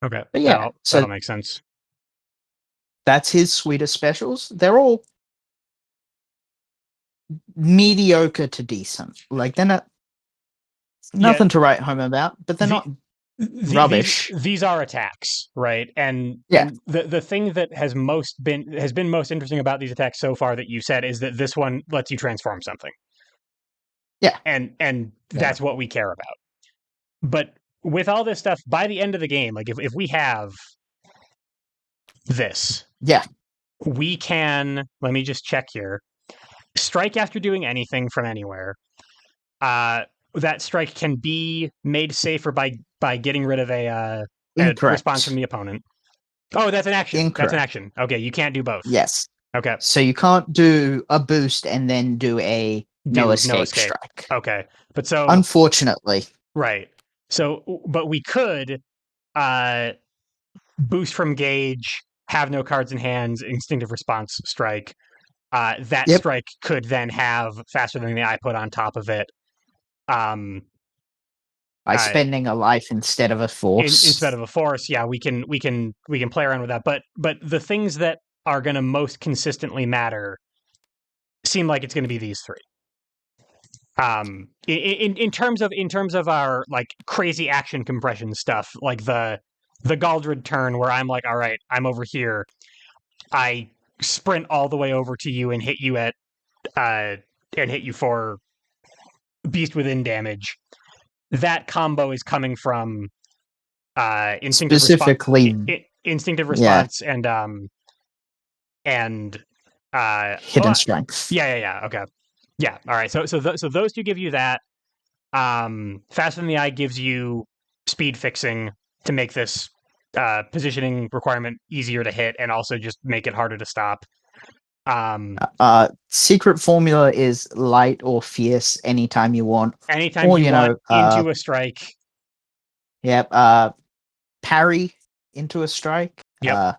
Okay. But yeah, That'll so make sense. that's his suite of specials. They're all mediocre to decent. Like they're not Yeah. nothing to write home about, but they're The not rubbish. these are attacks, right? Yeah, And the thing that has been most interesting about these attacks so far that you said is that this one lets you transform something, yeah, and yeah, that's what we care about. But with all this stuff, by the end of the game, like if we have this, yeah. we can. Let me just check here. Strike after doing anything from anywhere. Uh, that strike can be made safer by getting rid of a response from Incorrect. the opponent. Oh, that's an action. That's an Incorrect. action. Okay, you can't do both. Yes. Okay, So you can't do a boost and then do a no do no escape escape. strike. Okay, but so Unfortunately. right. But we could uh boost from gauge, have no cards in hands, instinctive response strike. That Yep. strike could then have faster than the eye put on top of it. Um, By uh, spending a life instead of a instead force. of a force, yeah, we can play around with that. But the things that are going to most consistently matter seem like it's going to be these three. In terms of our like crazy action compression stuff, like the Galdred turn where I'm like, all right, I'm over here. I sprint all the way over to you and hit you at uh and hit you for beast within damage. That combo is coming from instinctive response, Specifically, instinctive yeah, response, and hidden strength. yeah. Okay, yeah. All right. So those two give you that. Faster than the eye gives you speed fixing to make this positioning requirement easier to hit, and also just make it harder to stop. Secret formula is light or fierce anytime you want. Anytime Or, you want into a strike. yep, parry into a strike. Yep.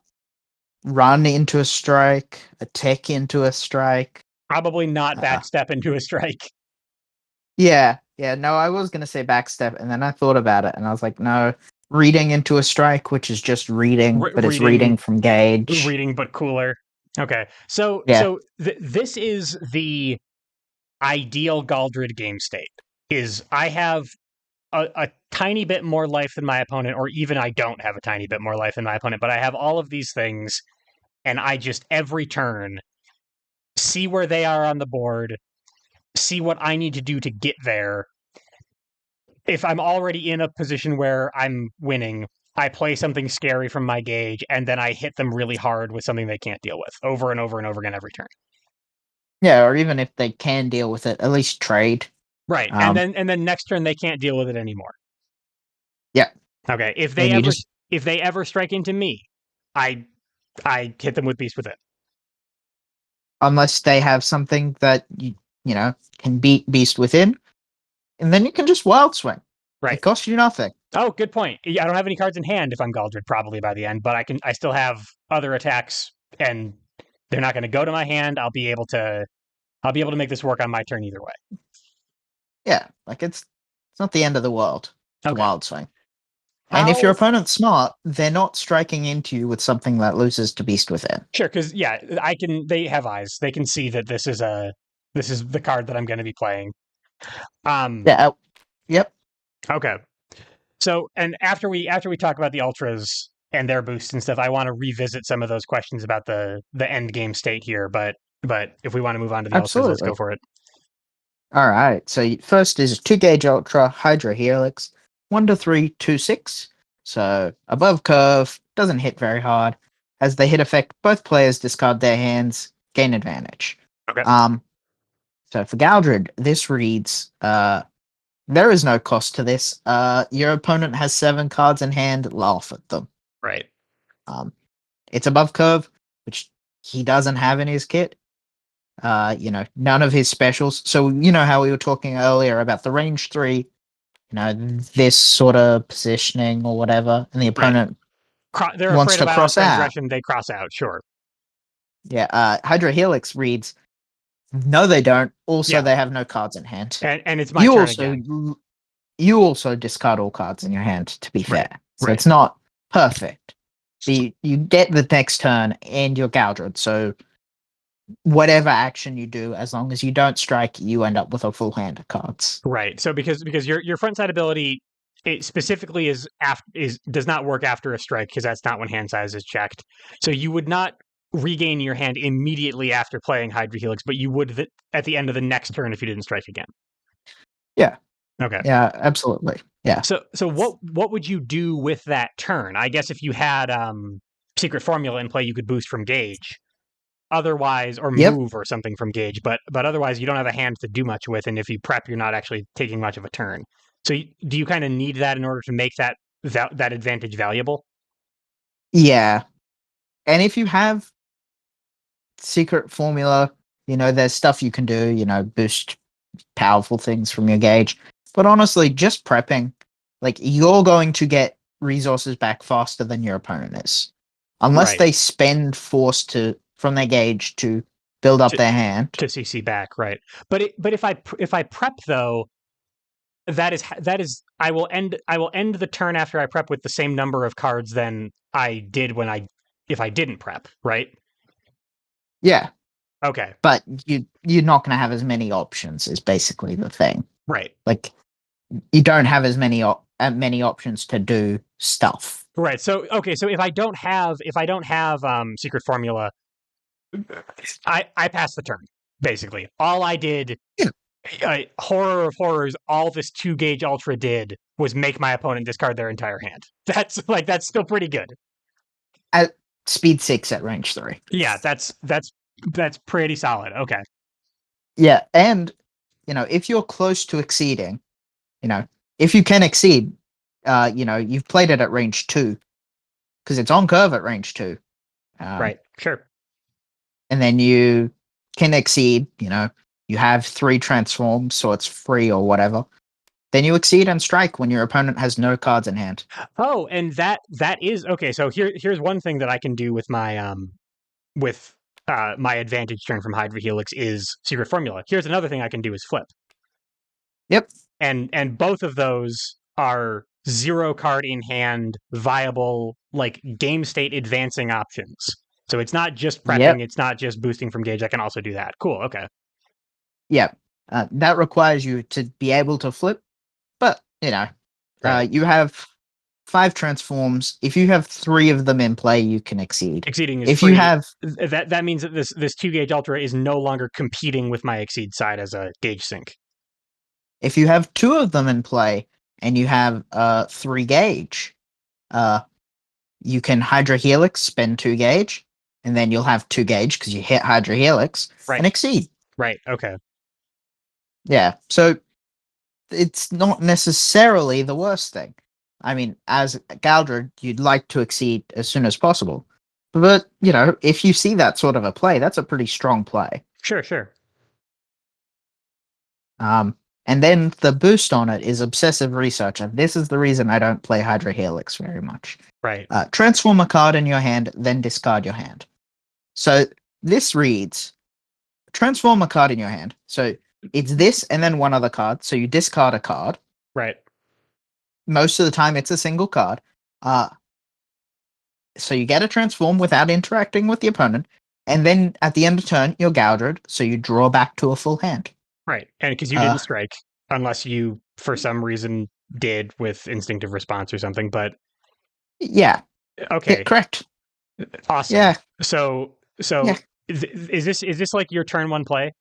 Run into a strike, attack into a strike. Probably not Uh, backstep into a strike. yeah. No, I was gonna say backstep, and then I thought about it, and I was like, no, reading into a strike, which is just reading, but it's Reading, reading from gauge. but cooler. Okay, Yeah, this is the ideal Galdred game state. Is I have a tiny bit more life than my opponent, or even I don't have a tiny bit more life than my opponent, but I have all of these things, and I just every turn see where they are on the board, see what I need to do to get there. If I'm already in a position where I'm winning, I play something scary from my gauge, and then I hit them really hard with something they can't deal with over and over and over again every turn. yeah, or even if they can deal with it, at least trade. Right, Um, and then next turn they can't deal with it anymore. Yeah, Okay. and you just If they ever strike into me, I I hit them with Beast Within. unless they have something that you know can beat Beast Within, and then you can just Wild Swing. Right. It costs you nothing. Oh, good point. Yeah, I don't have any cards in hand if I'm Galdred probably by the end, but I still have other attacks and they're not going to go to my hand. I'll be able to make this work on my turn either way. Yeah, like it's not the end of the world to Okay. Wild Swing. And if your How opponent's smart, they're not striking into you with something that loses to Beast Within. Sure, cuz yeah, I can they have eyes. They can see that this is the card that I'm going to be playing. Um Yeah. Yep. okay. So, and after we talk about the ultras and their boosts and stuff, I want to revisit some of those questions about the end game state here. But if we want to move on to the ultras, let's go Absolutely. for it. All right. So first is 2 gauge Ultra Hydra Helix, 1 to 3 2 6. So above curve, doesn't hit very hard. As the hit effect, both players discard their hands, gain advantage. Okay. Um. So for Galdred, this reads there is no cost to this. Your opponent has 7 cards in hand, laugh at them. Right. Um, it's above curve, which he doesn't have in his kit. None of his specials. So you know how we were talking earlier about the range 3, this sort of positioning or whatever, and the Right. opponent They're wants afraid of to violent cross out. transgression. They cross out. Sure. Yeah, Hydra Helix reads, no, they don't. Also, Yeah. they have no cards in hand. And it's my You turn also again. you also discard all cards in your hand, to be Right. fair. So Right. it's not perfect. But you get the next turn and you're Galdred, so whatever action you do, as long as you don't strike, you end up with a full hand of cards. Right. So because your front side ability it specifically is does not work after a strike because that's not when hand size is checked. So you would not regain your hand immediately after playing Hydra Helix, but you would at the end of the next turn if you didn't strike again. Yeah, Okay. yeah, absolutely. Yeah. So what would you do with that turn? I guess if you had Secret Formula in play, you could boost from Gauge. Otherwise, or Yep. move or something from Gauge, but otherwise you don't have a hand to do much with, and if you prep, you're not actually taking much of a turn. So do you kind of need that in order to make that advantage valuable? Yeah. And if you have secret formula, there's stuff you can do, boost powerful things from your gauge. But honestly, just prepping, like you're going to get resources back faster than your opponent is. Unless Right. they spend force to from their gauge to build up To their hand. to CC back, right? But if I prep though, that is I will end the turn after I prep with the same number of cards than I did when I if I didn't prep, right? Yeah. Okay. But you're not gonna have as many options is basically the thing. Right. Like you don't have as many options to do stuff. Right. So okay, so if I don't have secret formula, I pass the turn basically. All I did, Yeah. horror of horrors, all this 2 gauge ultra did was make my opponent discard their entire hand. That's still pretty good. At speed 6 at range 3. Yeah, that's pretty solid. Okay. Yeah, and if you're close to exceeding, you know, if you can exceed, you've played it at range 2 because it's on curve at range 2. Um, Right. Sure. and then you can exceed, you have 3 transforms, so it's free or whatever. Then you exceed and strike when your opponent has no cards in hand. Oh, and that is okay. So here's one thing that I can do with my advantage turn from Hydra Helix is secret formula. Here's another thing I can do is flip. Yep. And both of those are 0 card in hand viable like game state advancing options. So it's not just prepping, Yep. it's not just boosting from gauge. I can also do that. Cool. Okay. Yep. That requires you to be able to flip, but Right. you have 5 transforms. If you have 3 of them in play, you can exceed. Exceeding is If you free. have That means that this 2 gauge ultra is no longer competing with my exceed side as a gauge sync. if you have 2 of them in play and you have 3 gauge, uh you can Hydra Helix, spend 2 gauge, and then you'll have 2 gauge because you hit Hydra Helix Right. and exceed. Right. Okay. Yeah. So it's not necessarily the worst thing. I mean, as Galdred, you'd like to exceed as soon as possible. But, if you see that sort of a play, that's a pretty strong play. Sure, sure. And then the boost on it is obsessive research, and this is the reason I don't play Hydra Helix very much. Right. Transform a card in your hand, then discard your hand. So this reads transform a card in your hand. So it's this and then one other card. So you discard a card. Right. Most of the time, it's a single card. Uh, so you get a transform without interacting with the opponent. And then at the end of turn, you're Galdred, so you draw back to a full hand. Right. And because you didn't strike, unless you, for some reason, did with instinctive response or something. But yeah, okay, correct. awesome. Yeah. So Yeah. is this like your turn one play?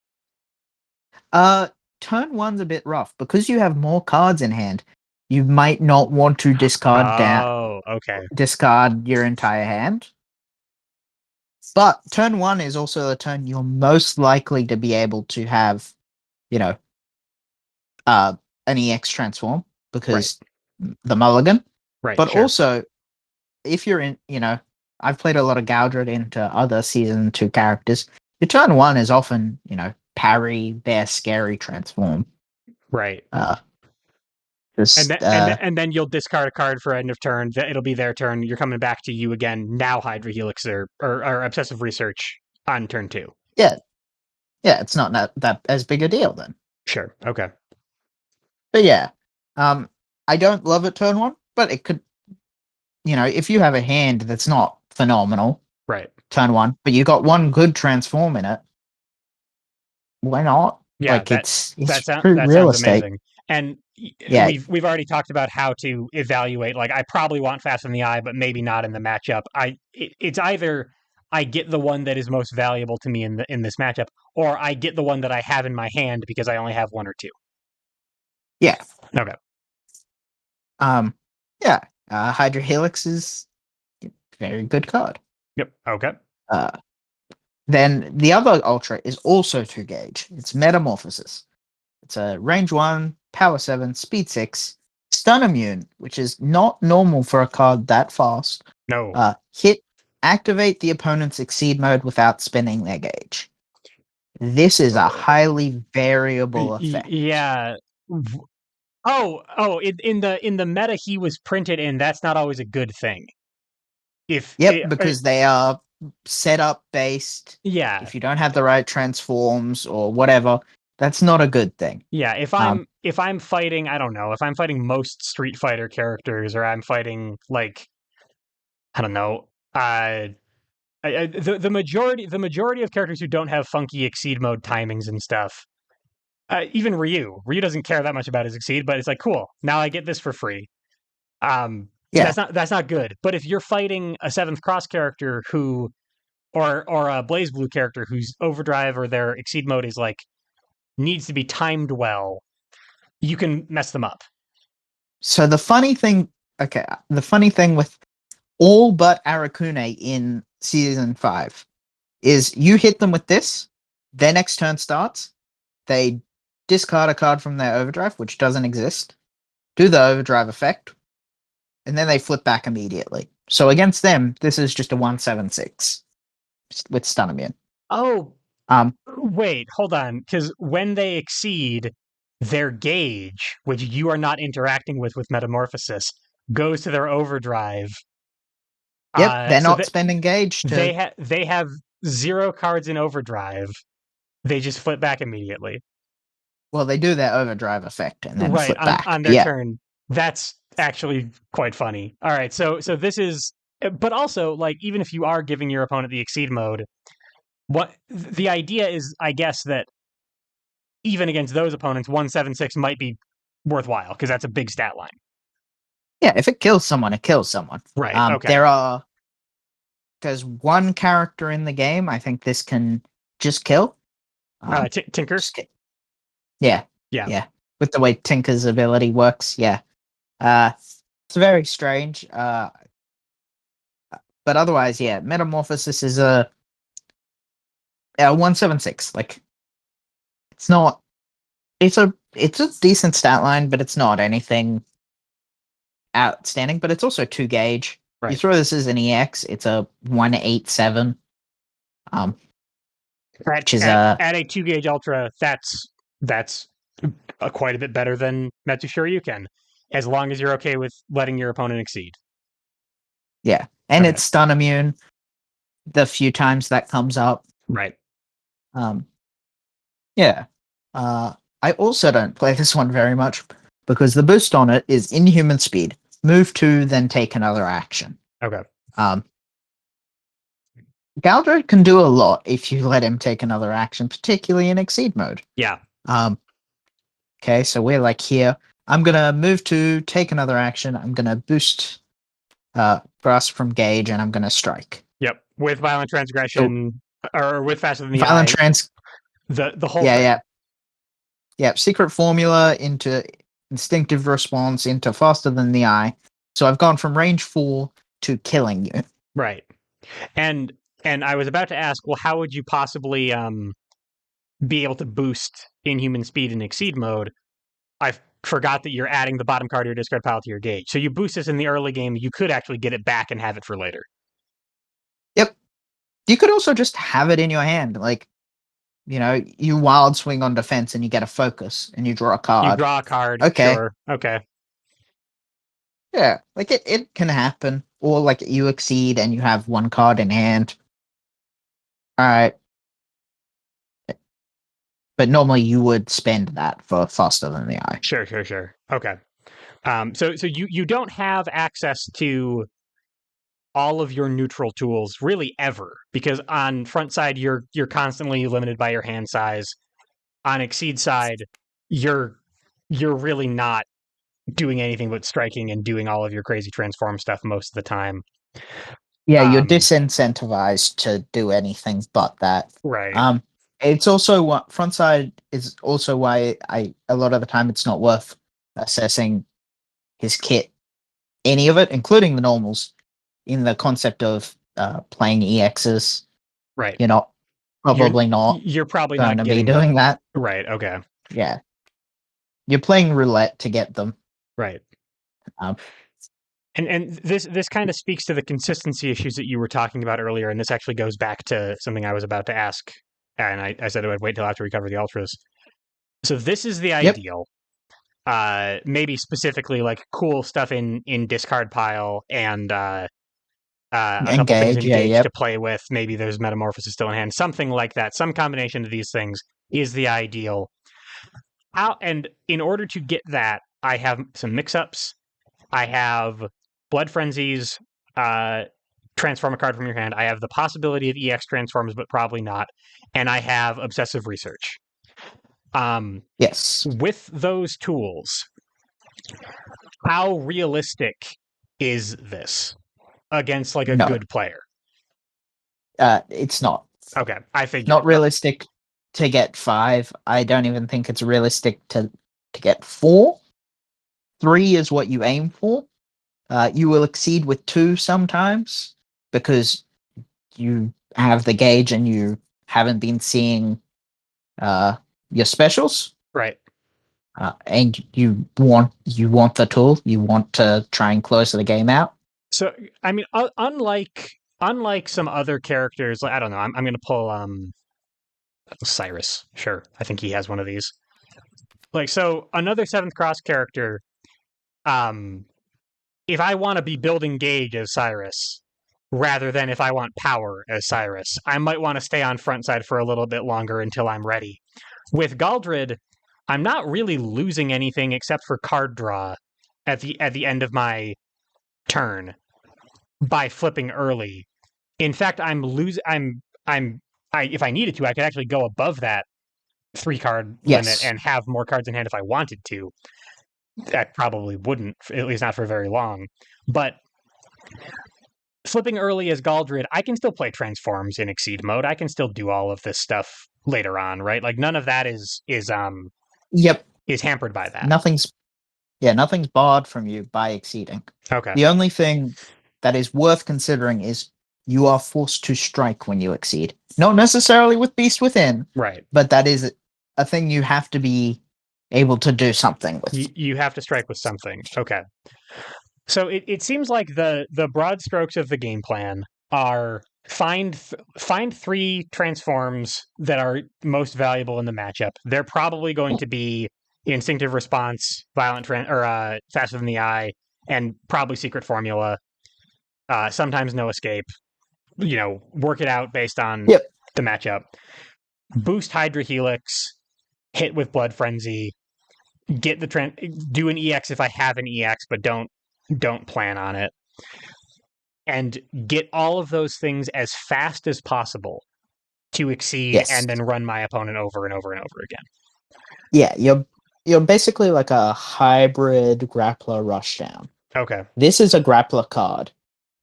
Turn one's a bit rough because you have more cards in hand. You might not want to Oh, okay. discard your entire hand. But turn one is also the turn you're most likely to be able to have, you know, an EX transform because the mulligan. Right. But Sure. also, if you're in, I've played a lot of Galdred into other season 2 characters. Your turn one is often, parry, bear, scary, transform. Right. Just, And then you'll discard a card for end of turn. It'll be their turn. You're coming back to you again. Now Hydra Helix or obsessive research on turn 2. yeah, it's not that as big a deal then. Sure. Okay. But yeah, I don't love it turn one, but it could, if you have a hand that's not phenomenal, right, turn one, but you got one good transform in it, why not? Yeah, Like it's that real sounds estate. amazing. And Yeah, we've already talked about how to evaluate. Like, I probably want fast in the eye, but maybe not in the matchup. It's either I get the one that is most valuable to me in this matchup, or I get the one that I have in my hand because I only have one or two. yeah. Okay. Um, yeah. Hydra Helix is a very good card. Yep. Okay. Then the other Ultra is also 2 gauge. It's Metamorphosis. It's a range 1, power 7, speed 6, stun immune, which is not normal for a card that fast. No. Hit, activate the opponent's Exceed mode without spending their gauge. This is a highly variable effect. Yeah. In the meta he was printed in, that's not always a good thing. Because they are setup based. Yeah. If you don't have the right transforms or whatever, that's not a good thing. Yeah, if I'm fighting, I don't know, if I'm fighting most Street Fighter characters, or I'm fighting like, I don't know, the majority of characters who don't have funky Exceed mode timings and stuff. Even Ryu doesn't care that much about his Exceed, but it's like, cool, now I get this for free. Yeah. That's not good. But if you're fighting a Seventh Cross character who, or a Blaze Blue character whose overdrive or their Exceed mode is like needs to be timed well, you can mess them up. So the funny thing with all but Arakune in season 5 is you hit them with this, their next turn starts, they discard a card from their overdrive, which doesn't exist, do the overdrive effect, and then they flip back immediately. So against them, this is just a 1/7/6 with stun immune. Oh, Um, wait, hold on, because when they exceed their gauge, which you are not interacting with Metamorphosis, goes to their overdrive. yep, they're So not spending gauge to. they have 0 cards in overdrive. They just flip back immediately. Well, they do their overdrive effect and then Right flip back. on their turn. That's actually quite funny. All right, so this is, but also like even if you are giving your opponent the exceed mode, what the idea is, I guess, that even against those opponents, 1/7/6 might be worthwhile because that's a big stat line. Yeah, if it kills someone, it kills someone. Right. Okay. There's one character in the game I think this can just kill. Tinker. Yeah. Yeah. Yeah. With the way Tinker's ability works, yeah. It's very strange. But otherwise, yeah, Metamorphosis is a 1/7/6. Like, it's not. It's a decent stat line, but it's not anything outstanding, but it's also 2 gauge. You Right. throw this as an EX, it's a 187. Which is At a 2 gauge ultra, that's quite a bit better than Metsushoryuken, as long as you're okay with letting your opponent exceed. yeah, and Okay. it's stun immune. The few times that comes up, Right. um, yeah. I also don't play this one very much because the boost on it is inhuman speed. Move 2, then take another action. Okay. Um, Galdred can do a lot if you let him take another action, particularly in Exceed mode. Yeah. Okay, so we're like here. I'm gonna move to take another action. I'm gonna boost Grasp from Gauge, and I'm gonna strike. Yep. With violent So transgression or with faster than the violent eye, trans. the whole Yeah, thing. yeah, yeah. Secret formula into instinctive response into faster than the eye. So I've gone from range 4 to killing you. Right. And I was about to ask, well, how would you possibly be able to boost inhuman speed in Exceed mode? I forgot that you're adding the bottom card of your discard pile to your gauge. So you boost this in the early game, you could actually get it back and have it for later. Yep. You could also just have it in your hand, like you wild swing on defense and you get a focus and you draw a You card. draw a card, Okay. sure. Okay. Yeah, like it can happen. Or like you exceed and you have 1 card in hand. Alright. But normally you would spend that for faster than the eye. Sure. Okay. So you don't have access to all of your neutral tools really ever, because on front side you're constantly limited by your hand size. On Exceed side, you're really not doing anything but striking and doing all of your crazy transform stuff most of the time. Yeah, you're disincentivized to do anything but that. Right. It's also what front side is also why a lot of the time it's not worth assessing his kit, any of it, including the normals, in the concept of playing EXs. Right. You're not probably not You're probably going not to be getting the doing that. right. Okay. Yeah, you're playing roulette to get them. Right. Um, And this kind of speaks to the consistency issues that you were talking about earlier, and this actually goes back to something I was about to ask, and I said I'd wait till after we cover the ultras. So this is the yep, ideal. Maybe specifically like cool stuff in discard pile and a couple things engage. in Yeah, gauge to yep, play with. Maybe there's metamorphosis still in hand, something like that. Some combination of these things is the ideal. And in order to get that, I have some mix-ups. I have Blood Frenzies, transform a card from your hand. I have the possibility of EX transforms, but probably not. And I have Obsessive Research. yes. With those tools, how realistic is this against like a No, good player? it's not. Okay, I It's figured. not realistic to get 5. I don't even think it's realistic to get 4. 3 is what you aim for. You will exceed with 2 sometimes because you have the gauge and you haven't been seeing your specials. Right. And you want the tool. You want to try and close the game out. So, I mean, unlike some other characters, like, I don't know. I'm going to pull Cyrus. Sure, I think he has one of these. Like, so another Seventh Cross character. If I want to be building gauge as Cyrus, rather than if I want power as Cyrus, I might want to stay on front side for a little bit longer until I'm ready. With Galdred, I'm not really losing anything except for card draw at the end of my turn by flipping early. In fact, if I needed to, I could actually go above that 3-card limit Yes. and have more cards in hand if I wanted to. That probably wouldn't, at least not for very long. But flipping early as Galdred, I can still play transforms in Exceed mode. I can still do all of this stuff later on, right? Like none of that is Yep. hampered by that. Nothing's barred from you by exceeding. Okay. The only thing that is worth considering is you are forced to strike when you exceed. Not necessarily with Beast Within, Right. but that is a thing you have to be able to do something with. You have to strike with something. Okay. So it seems like the broad strokes of the game plan are find three transforms that are most valuable in the matchup. They're probably going to be instinctive response, faster than the eye, and probably secret formula. Sometimes no escape. Work it out based on Yep. the matchup. Boost Hydra Helix, hit with Blood Frenzy, get do an EX if I have an EX, but don't plan on it, and get all of those things as fast as possible to exceed, Yes. and then run my opponent over and over and over again. Yeah, you're basically like a hybrid grappler rushdown. Okay. This is a grappler card,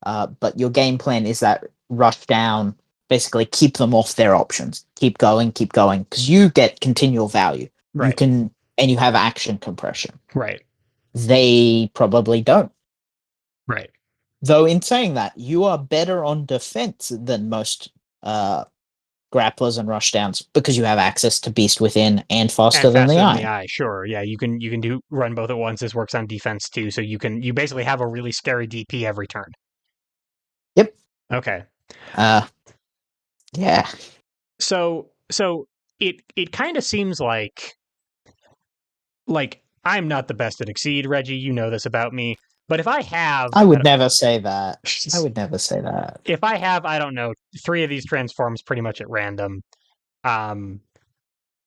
but your game plan is that rush down, basically keep them off their options. Keep going, because you get continual value. You Right. can, and you have action compression. Right. They probably don't. Right. Though in saying that, you are better on defense than most grapplers and rushdowns because you have access to Beast Within and And faster than the faster than the eye. eye, sure. Yeah, you can do run both at once. This works on defense too, so you basically have a really scary DP every turn. Yep. Okay. Uh, yeah. So it kind of seems like I'm not the best at Exceed, Reggie. You know this about me. But if I have, I would never say that. I if would never say that. I have, I don't know, three of these transforms pretty much at random. Um,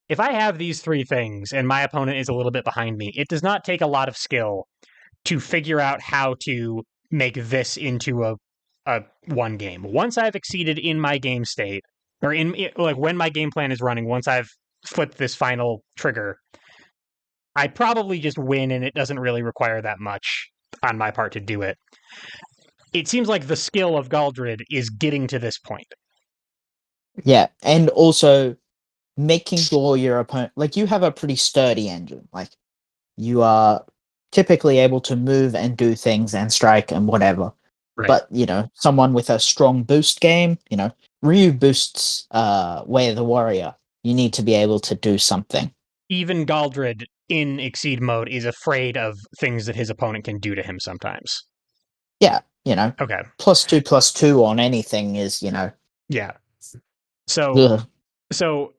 if I have these three things and my opponent is a little bit behind me, it does not take a lot of skill to figure out how to make this into a one game. Once I've exceeded in my game state, or like when my game plan is running, once I've flipped this final trigger, I probably just win, and it doesn't really require that much on my part to do it. It seems like the skill of Galdred is getting to this point. Yeah, and also making sure your opponent, like, you have a pretty sturdy engine. Like, you are typically able to move and do things and strike and whatever. Right. But, someone with a strong boost game, Ryu boosts Way of the Warrior. You need to be able to do something. Even Galdred in Exceed mode is afraid of things that his opponent can do to him sometimes. Yeah, Okay. +2/+2 on anything is, Yeah. So ugh. so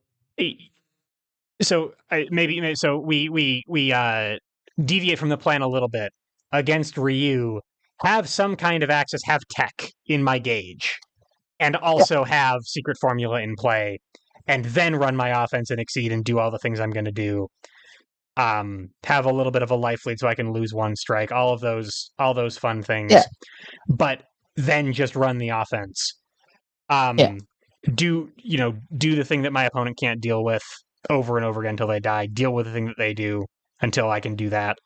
maybe so we deviate from the plan a little bit. Against Ryu, have some kind of access, have tech in my gauge, and Yeah, also have secret formula in play, and then run my offense and exceed and do all the things I'm going to do. Have a little bit of a life lead so I can lose one strike. All those fun yeah, things, but then just run the offense. yeah, Um, do the thing that my opponent can't deal with over and over again until they die. Deal with the thing that they do until I can do that.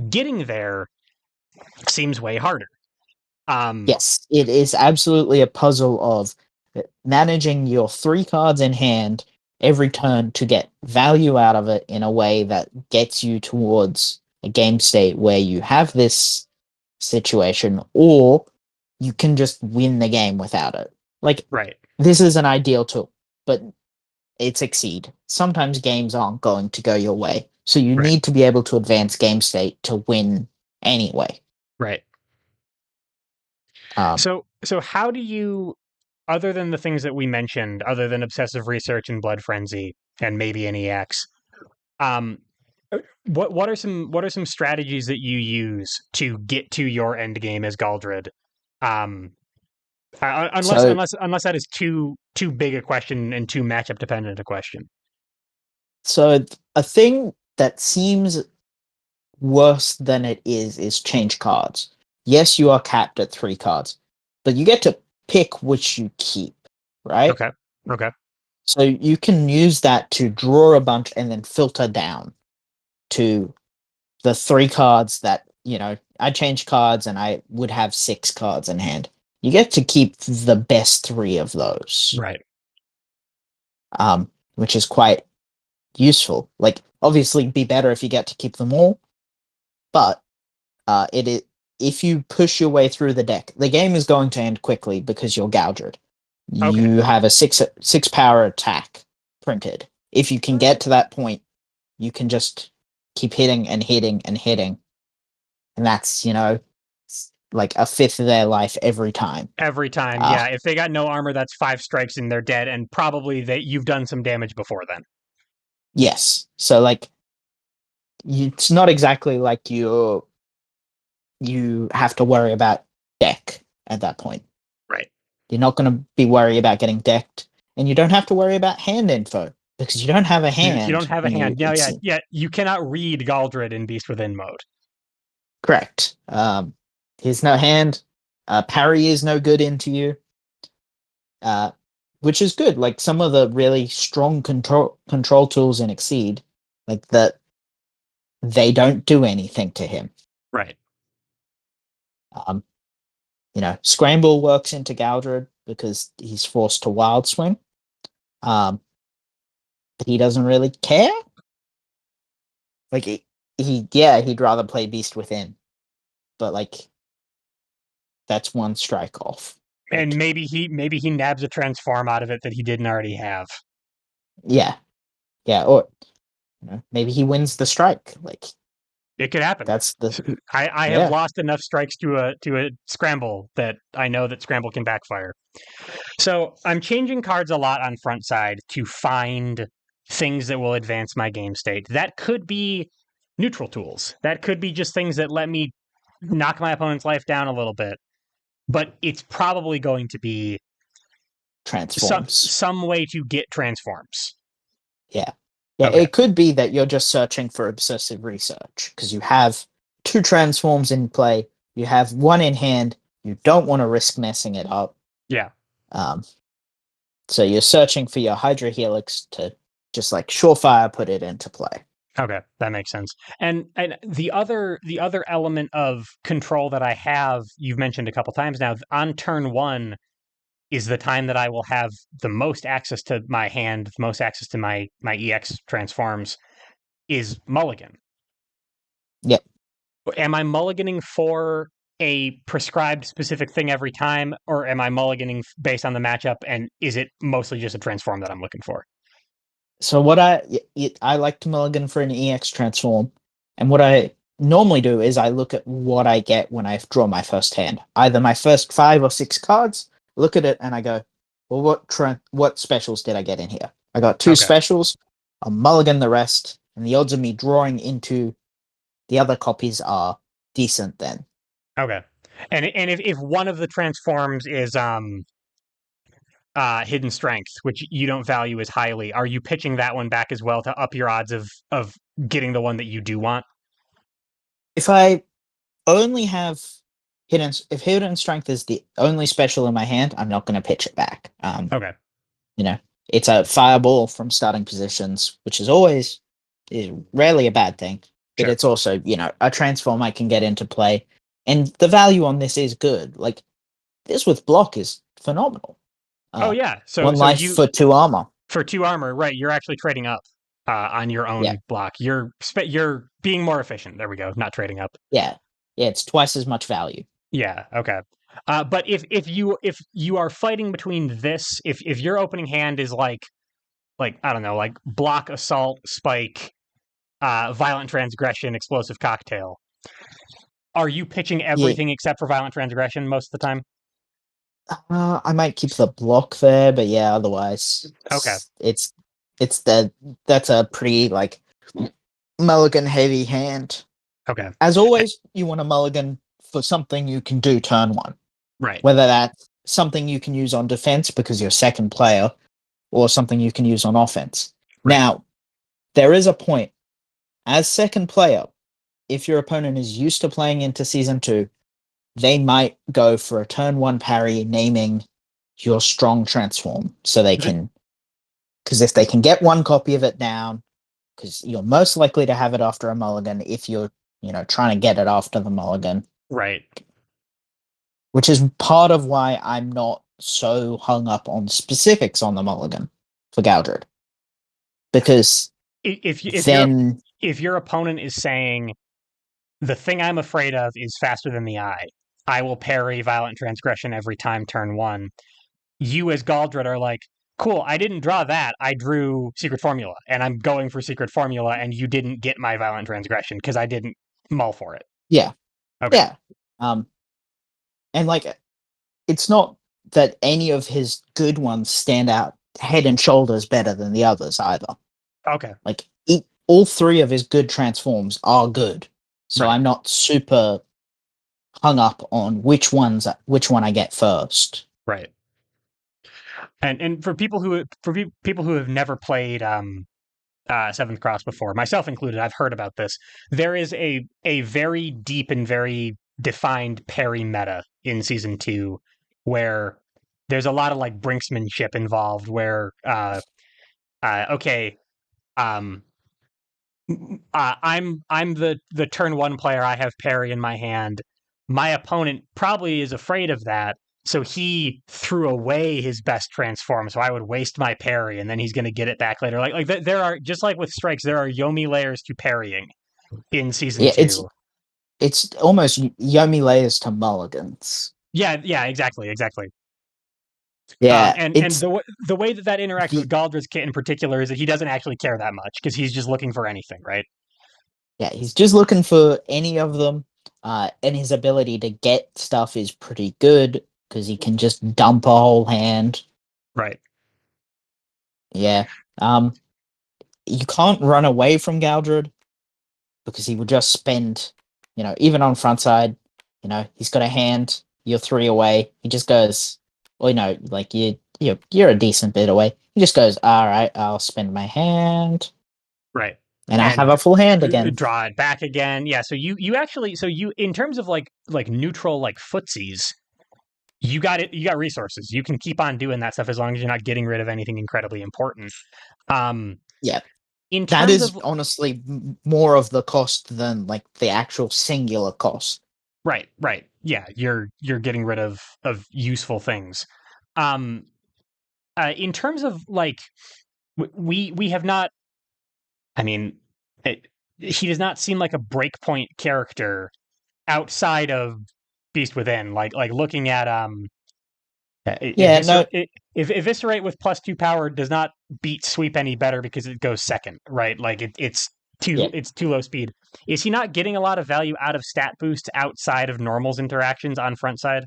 Getting there seems way harder. Um, yes. It is absolutely a puzzle of managing your 3 cards in hand every turn to get value out of it in a way that gets you towards a game state where you have this situation, or you can just win the game without it. Like, right, this is an ideal tool, but it's Exceed. Sometimes games aren't going to go your way, so you right, need to be able to advance game state to win anyway. right. Um, So how do you, other than the things that we mentioned, other than obsessive research and blood frenzy and maybe an EX, um, what are some strategies that you use to get to your end game as Galdred? Um, unless so, unless unless that is too big a question and too matchup dependent a question. so a thing that seems worse than it is change cards. Yes, you are capped at 3 cards, but you get to pick which you keep, right? Okay. Okay. So you can use that to draw a bunch and then filter down to the 3 cards that, I change cards and I would have 6 cards in hand. You get to keep the best 3 of those, Right. which is quite useful. Like, obviously, it'd be better if you get to keep them all, but it is, if you push your way through the deck, the game is going to end quickly because you're Galdred. Okay. You have a six power attack printed. If you can get to that point, you can just keep hitting and hitting and hitting. and that's like a fifth of their life every time. Every time, Uh, yeah. If they got no armor, that's 5 strikes and they're dead, and probably you've done some damage before then. yes. So like, it's not exactly like you have to worry about deck at that point. Right. You're not going to be worried about getting decked, and you don't have to worry about hand info because you don't have a You don't hand have a when you hand. No, yeah, exceed. yeah. You cannot read Galdred in Beast Within mode. Correct. Here's no hand. Parry is no good into you. Uh, which is good. Like some of the really strong control tools in Exceed, like that, they don't do anything to him. Right. Um, Scramble works into Galdred because he's forced to wild swing. But he doesn't really care. Like yeah, he'd rather play Beast Within, but like that's one strike off. And Like maybe he nabs a transform out of it that he didn't already have. yeah, yeah, or maybe he wins the strike. Like It could happen. that's the I have yeah lost enough strikes to a scramble that I know that scramble can backfire. So I'm changing cards a lot on front side to find things that will advance my game state. That could be neutral tools. That could be just things that let me knock my opponent's life down a little bit. But it's probably going to be transforms. some way to get transforms. Yeah. Yeah, Okay. it could be that you're just searching for obsessive research because you have two transforms in play, you have one in hand, you don't want to risk messing it up. Yeah. Um, so you're searching for your Hydra Helix to just like surefire put it into play. Okay, that makes sense. And the other element of control that I have, you've mentioned a couple times now, on turn one is the time that I will have the most access to my hand, the most access to my EX transforms is mulligan. Yep. Am I mulliganing for a prescribed specific thing every time, or am I mulliganing based on the matchup? And is it mostly just a transform that I'm looking for? So what I like to mulligan for an EX transform, and what I normally do is I look at what I get when I draw my first hand, either my first 5 or 6 cards. Look at it and I go, well, what specials did I get in here? I got two Okay. specials. I'll mulligan the rest, and the odds of me drawing into the other copies are decent then. Okay. And if one of the transforms is hidden strength, which you don't value as highly, are you pitching that one back as well to up your odds of getting the one that you do want? If I only have if hidden strength is the only special in my hand, I'm not going to pitch it back. Okay. You know, it's a fireball from starting positions, which is rarely a bad thing, but Sure. it's also, a transform I can get into play. And the value on this is good. Like this with block is phenomenal. Oh Uh, yeah. So One so life you for 2 armor. for 2 armor, right? You're actually trading up on your Yeah, own block. You're being more efficient. There we go. Not trading up. yeah, yeah. It's twice as much value. Yeah. Okay. But if you are fighting between this, if your opening hand is like I don't know, like block, assault, spike, violent transgression, explosive cocktail, are you pitching Yeah, everything except for violent transgression most of the time? I might keep the block there, but yeah, otherwise Okay. it's the that's a pretty like mulligan heavy hand. Okay. As always, you want a mulligan for something you can do turn one, Right. whether that's something you can use on defense because you're second player, or something you can use on offense. Right. Now, there is a point. As second player, if your opponent is used to playing into season two, they might go for a turn one parry, naming your strong transform so they can, because if they can get one copy of it down, because you're most likely to have it after a mulligan if you're, trying to get it after the mulligan, Right. which is part of why I'm not so hung up on specifics on the mulligan for Galdred. Because If your then, if your opponent is saying the thing I'm afraid of is faster than the eye, I will parry violent transgression every time turn one. You as Galdred are like, cool, I didn't draw that. I drew secret formula, and I'm going for secret formula, and you didn't get my violent transgression because I didn't mull for it. yeah, Okay. Yeah. Um, and like it's not that any of his good ones stand out head and shoulders better than the others either. Okay. Like all three of his good transforms are good. So Right. I'm not super hung up on which one I get first. Right. And for people who have never played Seventh Cross before, myself included, I've heard about this. There is a very deep and very defined parry meta in season two, where there's a lot of like brinksmanship involved. Where okay, um, I'm the turn one player. I have parry in my hand. My opponent probably is afraid of that, so he threw away his best transform. So I would waste my parry, and then he's going to get it back later. There are just like with strikes, there are Yomi layers to parrying in season Yeah, two. it's almost Yomi layers to mulligans. Yeah, yeah, exactly, exactly. Yeah, And it's the way that interacts with the Galdred's kit in particular is that he doesn't actually care that much because he's just looking for anything, right? yeah, he's just looking for any of them. And his ability to get stuff is pretty good because he can just dump a whole hand. Right. Yeah. Um, you can't run away from Galdred because he will just spend, even on front side, he's got a hand, you're three away. He just goes, well, like you're a decent bit away. He just goes, all right, I'll spend my hand, Right. and I have And a full hand again. draw it back again. Yeah, so you actually so you in terms of like neutral like footsies, you got it. You got resources. You can keep on doing that stuff as long as you're not getting rid of anything incredibly important. Um, Yeah, in that terms is of honestly more of the cost than like the actual singular cost. right, right, yeah, you're getting rid of useful things. Um, in terms of like we have not. I mean, it, he does not seem like a breakpoint character outside of Beast Within. Like looking at Yeah, no, eviscerate with +2 power does not beat sweep any better because it goes second, right? Like yeah, it's too low speed. Is he not getting a lot of value out of stat boost outside of normals interactions on front side?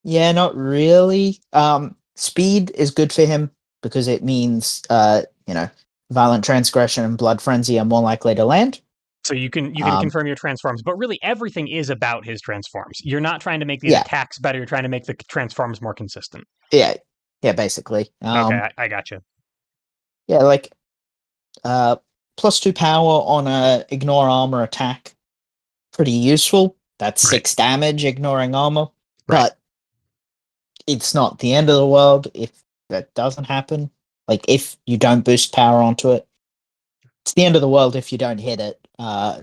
yeah, not really. Speed is good for him because it means violent transgression and blood frenzy are more likely to land. So you can Um, confirm your transforms, but really everything is about his transforms. You're not trying to make these yeah, attacks better. You're trying to make the transforms more consistent. yeah, yeah, basically. Okay, I got you. Yeah, like uh, +2 power on a ignore armor attack, pretty useful. That's Right, 6 damage ignoring armor, right, but it's not the end of the world if that doesn't happen. Like if you don't boost power onto it, it's the end of the world if you don't hit it.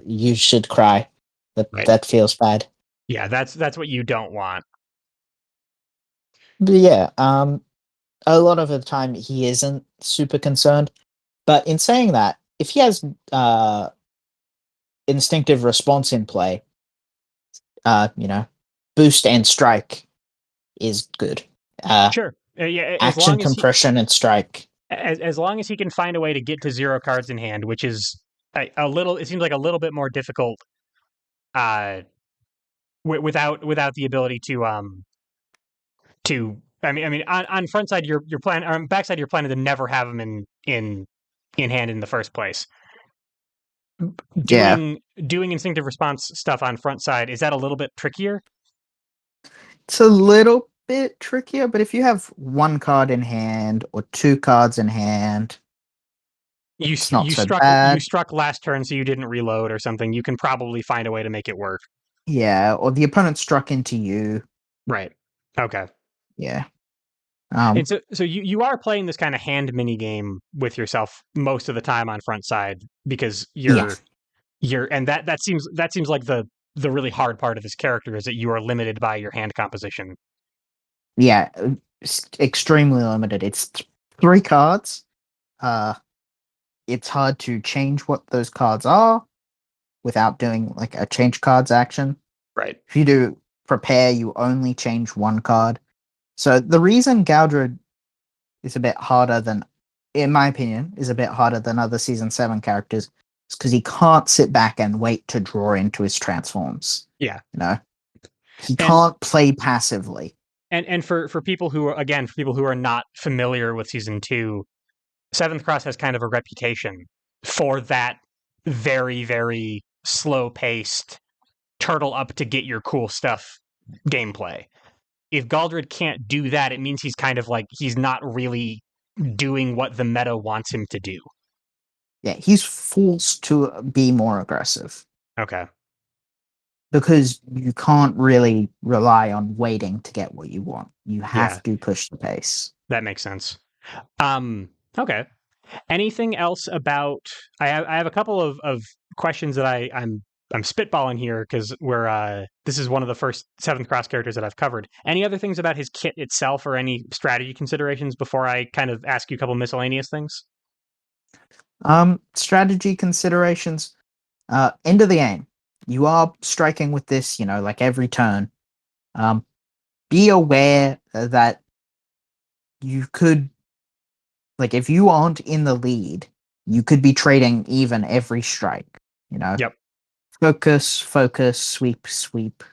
You should cry. right. That feels bad. Yeah, that's what you don't want. But yeah, a lot of the time he isn't super concerned. But in saying that, if he has instinctive response in play, uh, you know, boost and strike is good. Uh, Sure. Yeah, action compression and strike. as long as he can find a way to get to 0 cards in hand, which is a little. It seems like a little bit more difficult uh, without the ability to. I mean, on front side, your plan, or on back side, you're planning to never have him in hand in the first place. Yeah, Doing instinctive response stuff on front side, is that a little bit trickier? it's a little bit trickier, but if you have 1 card in hand or 2 cards in hand, it's not so You bad. struck last turn, so you didn't reload or something. You can probably find a way to make it work. Yeah, or the opponent struck into you. Right. Okay. Yeah. And Um. so you are playing this kind of hand mini game with yourself most of the time on front side because Yeah. you're and that seems like the really hard part of this character is that you are limited by your hand composition. Yeah. It's extremely limited. It's 3 cards. Uh. It's hard to change what those cards are without doing like a change cards action. Right. If you do prepare, you only change 1 card. So the reason Galdred is a bit harder than, in my opinion, is a bit harder than other season 7 characters because he can't sit back and wait to draw into his transforms. Yeah. You know, he And can't play passively. and for people who are, again, for people who are not familiar with season 2, Seventh Cross has kind of a reputation for that very, very slow paced turtle up to get your cool stuff gameplay. If Galdred can't do that, it means he's kind of like he's not really doing what the meta wants him to do. Yeah, he's forced to be more aggressive Okay. because you can't really rely on waiting to get what you want. You Yeah, have to push the pace. that makes sense. Okay. Anything else about? I have a couple of questions that I'm spitballing here because we're this is one of the first Seventh Cross characters that I've covered. Any other things about his kit itself or any strategy considerations before I kind of ask you a couple miscellaneous things? Strategy considerations. End of the game. You are striking with this, like every turn. Um, be aware that you could, like, if you aren't in the lead, you could be trading even every strike. You know, Yep. focus, focus, sweep, sweep,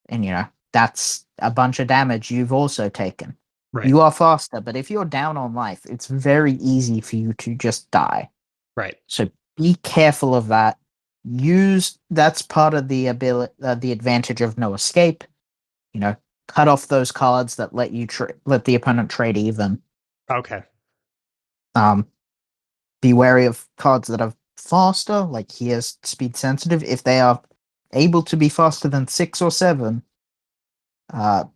and that's a bunch of damage you've also taken. Right. You are faster, but if you're down on life, it's very easy for you to just die. Right. So be careful of that. Use that's part of the ability, the advantage of no escape. You know, cut off those cards that let the opponent trade even. Okay. Um, be wary of cards that are faster, like he has speed sensitive. If they are able to be faster than 6 or 7,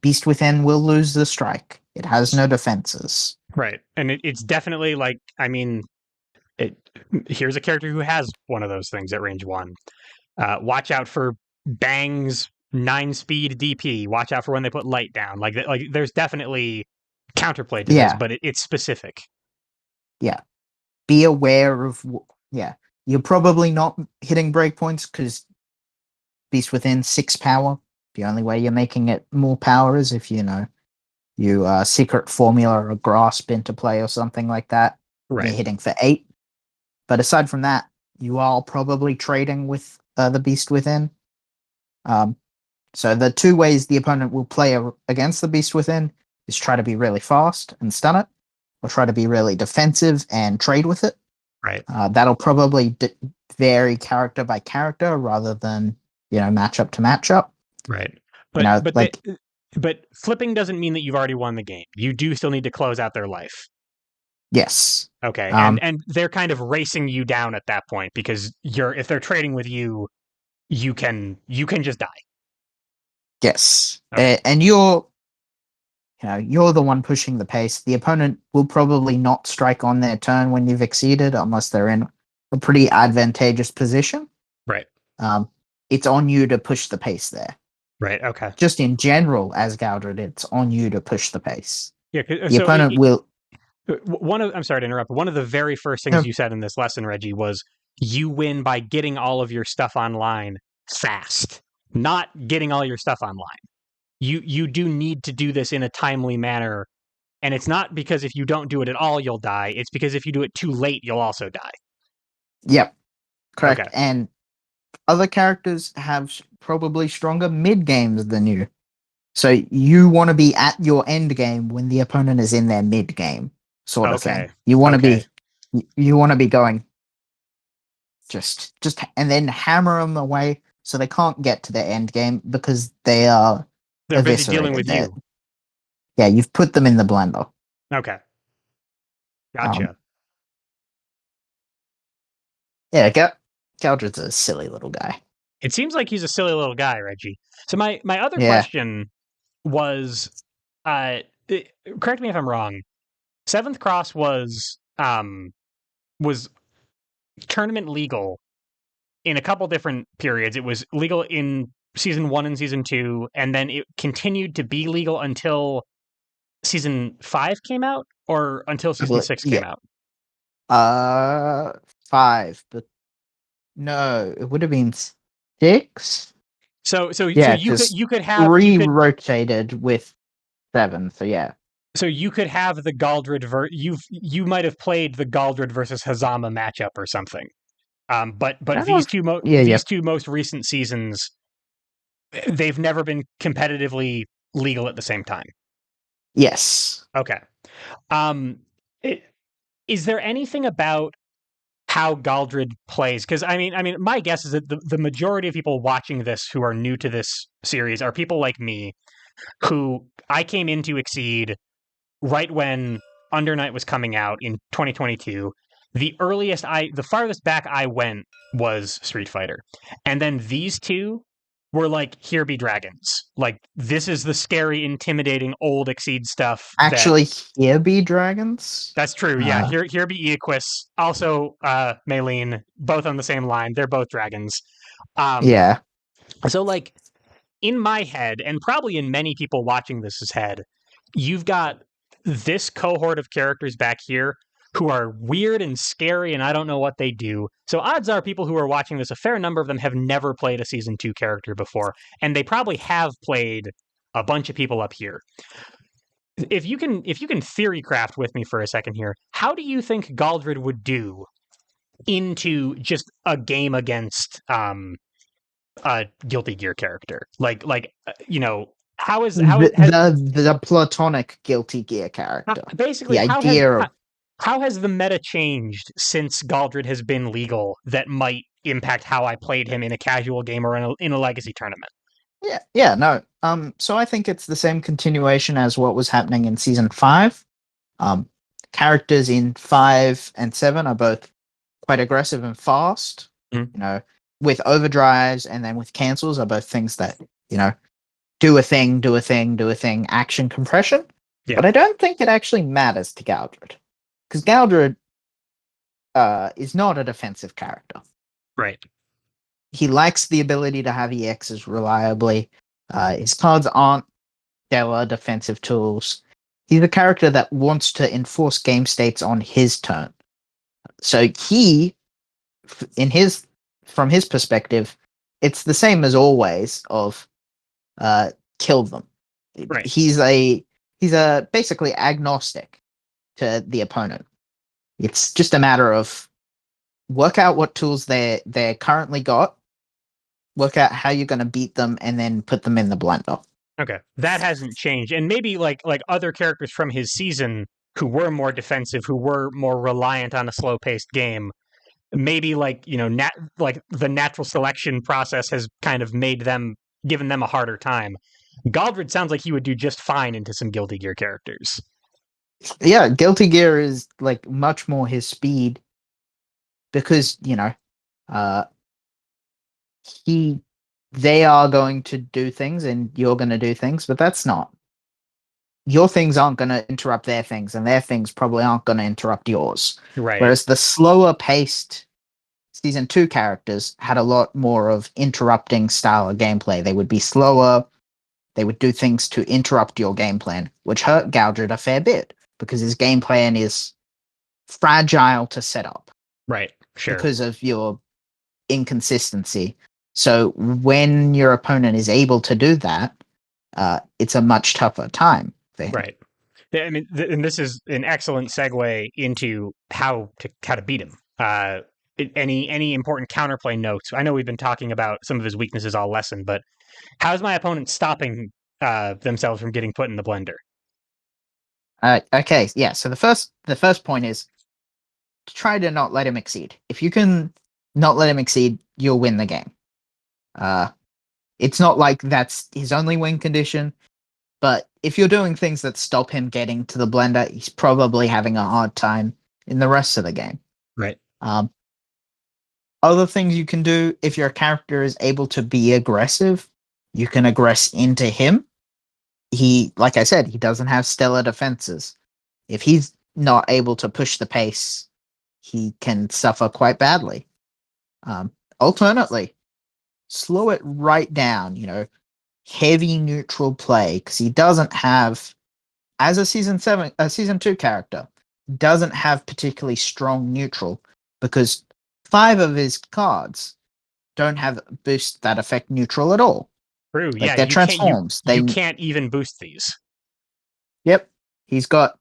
Beast Within will lose the strike. It has no defenses. Right. And it's definitely like, I mean, it here's a character who has one of those things at range 1. Watch out for Bang's 9 speed DP. Watch out for when they put light down. Like there's definitely counterplay to this, Yeah, but it's specific. yeah. Be aware of yeah. You're probably not hitting breakpoints because Beast Within 6 power. The only way you're making it more power is if you secret formula or grasp into play or something like that. You're Right. hitting for 8. But aside from that, you are probably trading with the Beast Within. Um, so the two ways the opponent will play against the Beast Within is try to be really fast and stun it, or try to be really defensive and trade with it. Right. That'll probably vary character by character rather than matchup to matchup. Right. You But know, but they like but flipping doesn't mean that you've already won the game. You do still need to close out their life. yes, Okay. And um, and they're kind of racing you down at that point because you're if they're trading with you, you can just die. yes, Okay. and you're the one pushing the pace. The opponent will probably not strike on their turn when you've exceeded, unless they're in a pretty advantageous position. Right. Um, it's on you to push the pace there. Right. Okay. Just in general, as Galdred, it's on you to push the pace. Yeah. The opponent will. One of I'm sorry to interrupt, but one of the very first things No, you said in this lesson, Reggie, was you win by getting all of your stuff online fast, not getting all your stuff online. You do need to do this in a timely manner, and it's not because if you don't do it at all you'll die. It's because if you do it too late you'll also die. yep, correct. Okay. And other characters have probably stronger mid games than you. So you want to be at your end game when the opponent is in their mid game, sort of thing. Okay. You want to Okay. be, you want to be going just, and then hammer them away so they can't get to their end game because they are They're busy dealing eviscerated. with There, you. yeah, you've put them in the blender. Okay. Um, Gotcha. yeah, Galdred's a silly little guy. It seems like he's a silly little guy, Reggie. So my other Yeah, question was uh correct me if I'm wrong. Seventh Cross was tournament legal in a couple different periods. It was legal in season 1 and season 2, and then it continued to be legal until season 5 came out, or until season 6 yeah. came out. Uh, 5, but no, it would have been 6. So Yeah, you could because you could have you three could rotated with 7. So yeah, so you could have the Galdred you might have played the Galdred versus Hazama matchup or something. But I don't know yeah, yeah. these two most recent seasons, they've never been competitively legal at the same time. Yes. Okay. Um, it, is there anything about how Galdred plays? Because my guess is that the majority of people watching this who are new to this series are people like me who I came into Exceed right when Under Night was coming out in 2022. The farthest back I went was Street Fighter. And then these two were like, here be dragons. Like, this is the scary, intimidating old Exceed stuff that Actually, here be dragons. that's true. Yeah, Uh, here be Equus, also Maylene, both on the same line. They're both dragons. Um, yeah. so like in my head, and probably in many people watching this's head, you've got this cohort of characters back here who are weird and scary, and I don't know what they do. So odds are people who are watching this, a fair number of them have never played a season 2 character before, and they probably have played a bunch of people up here. If you can theory craft with me for a second here, how do you think Galdred would do into just a game against a Guilty Gear character? How The, has the platonic Guilty Gear character. basically The idea of how has the meta changed since Galdred has been legal that might impact how I played him in a casual game or in a legacy tournament? yeah, yeah, no. So I think it's the same continuation as what was happening in season 5. Um, Characters in 5 and 7 are both quite aggressive and fast. Mhm. You know, with overdrives and then with cancels are both things that, you know, do a thing, do a thing, do a thing, action compression. Yeah, But I don't think it actually matters to Galdred. Because Galdred is not a defensive character. right, He lacks the ability to have EXs reliably. His cards aren't stellar defensive tools. He's a character that wants to enforce game states on his turn. So in his, from his perspective, it's the same as always of uh, kill them. right. He's a he's a basically agnostic to the opponent. It's just a matter of work out what tools they're currently got, work out how you're going to beat them, and then put them in the blender. Okay, that hasn't changed, and maybe like other characters from his season who were more defensive, who were more reliant on a slow paced game. Maybe like the natural selection process has kind of made them given them a harder time. Galdred sounds like he would do just fine into some Guilty Gear characters. Yeah, Guilty Gear is like much more his speed because uh, he they are going to do things and you're going to do things, but that's not your things aren't going to interrupt their things, and their things probably aren't going to interrupt yours. Right, Whereas the slower paced season 2 characters had a lot more of interrupting style of gameplay. They would be slower, they would do things to interrupt your game plan, which hurt Galdred a fair bit because his game plan is fragile to set up right, sure, because of your inconsistency. So when your opponent is able to do that, it's a much tougher time for him. right. Yeah, and this is an excellent segue into how to beat him. Any important counterplay notes? I know we've been talking about some of his weaknesses all lesson, but how's my opponent stopping themselves from getting put in the blender? Okay, yeah. So the first point is try to not let him exceed. If you can not let him exceed, you'll win the game. Uh, it's not like that's his only win condition, but if you're doing things that stop him getting to the blender, he's probably having a hard time in the rest of the game. Right, Um, Other things you can do if your character is able to be aggressive, you can aggress into him. Like I said, he doesn't have stellar defenses. If he's not able to push the pace, he can suffer quite badly. Um, Alternately, slow it right down. Heavy neutral play because he doesn't have, as a season 2 character, doesn't have particularly strong neutral because 5 of his cards don't have boosts that affect neutral at all. true. Like Yeah, they're transforms. you can't even boost these. Yep, he's got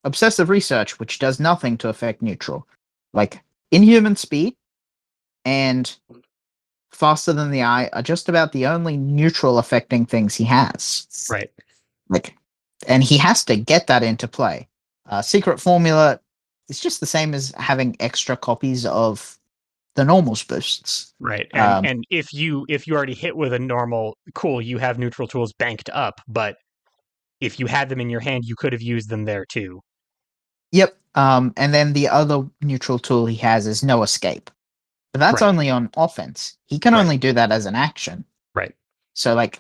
obsessive research, which does nothing to affect neutral. Like inhuman speed. and faster than the eye are just about the only neutral affecting things he has. Right. Like, and he has to get that into play. Secret formula is just the same as having extra copies of the normals boosts. Right. And Um, and if you already hit with a normal, cool, you have neutral tools banked up, but if you had them in your hand, you could have used them there too. yep. And then the other neutral tool he has is no escape. But that's Right. only on offense. He can Right. only do that as an action. Right. So like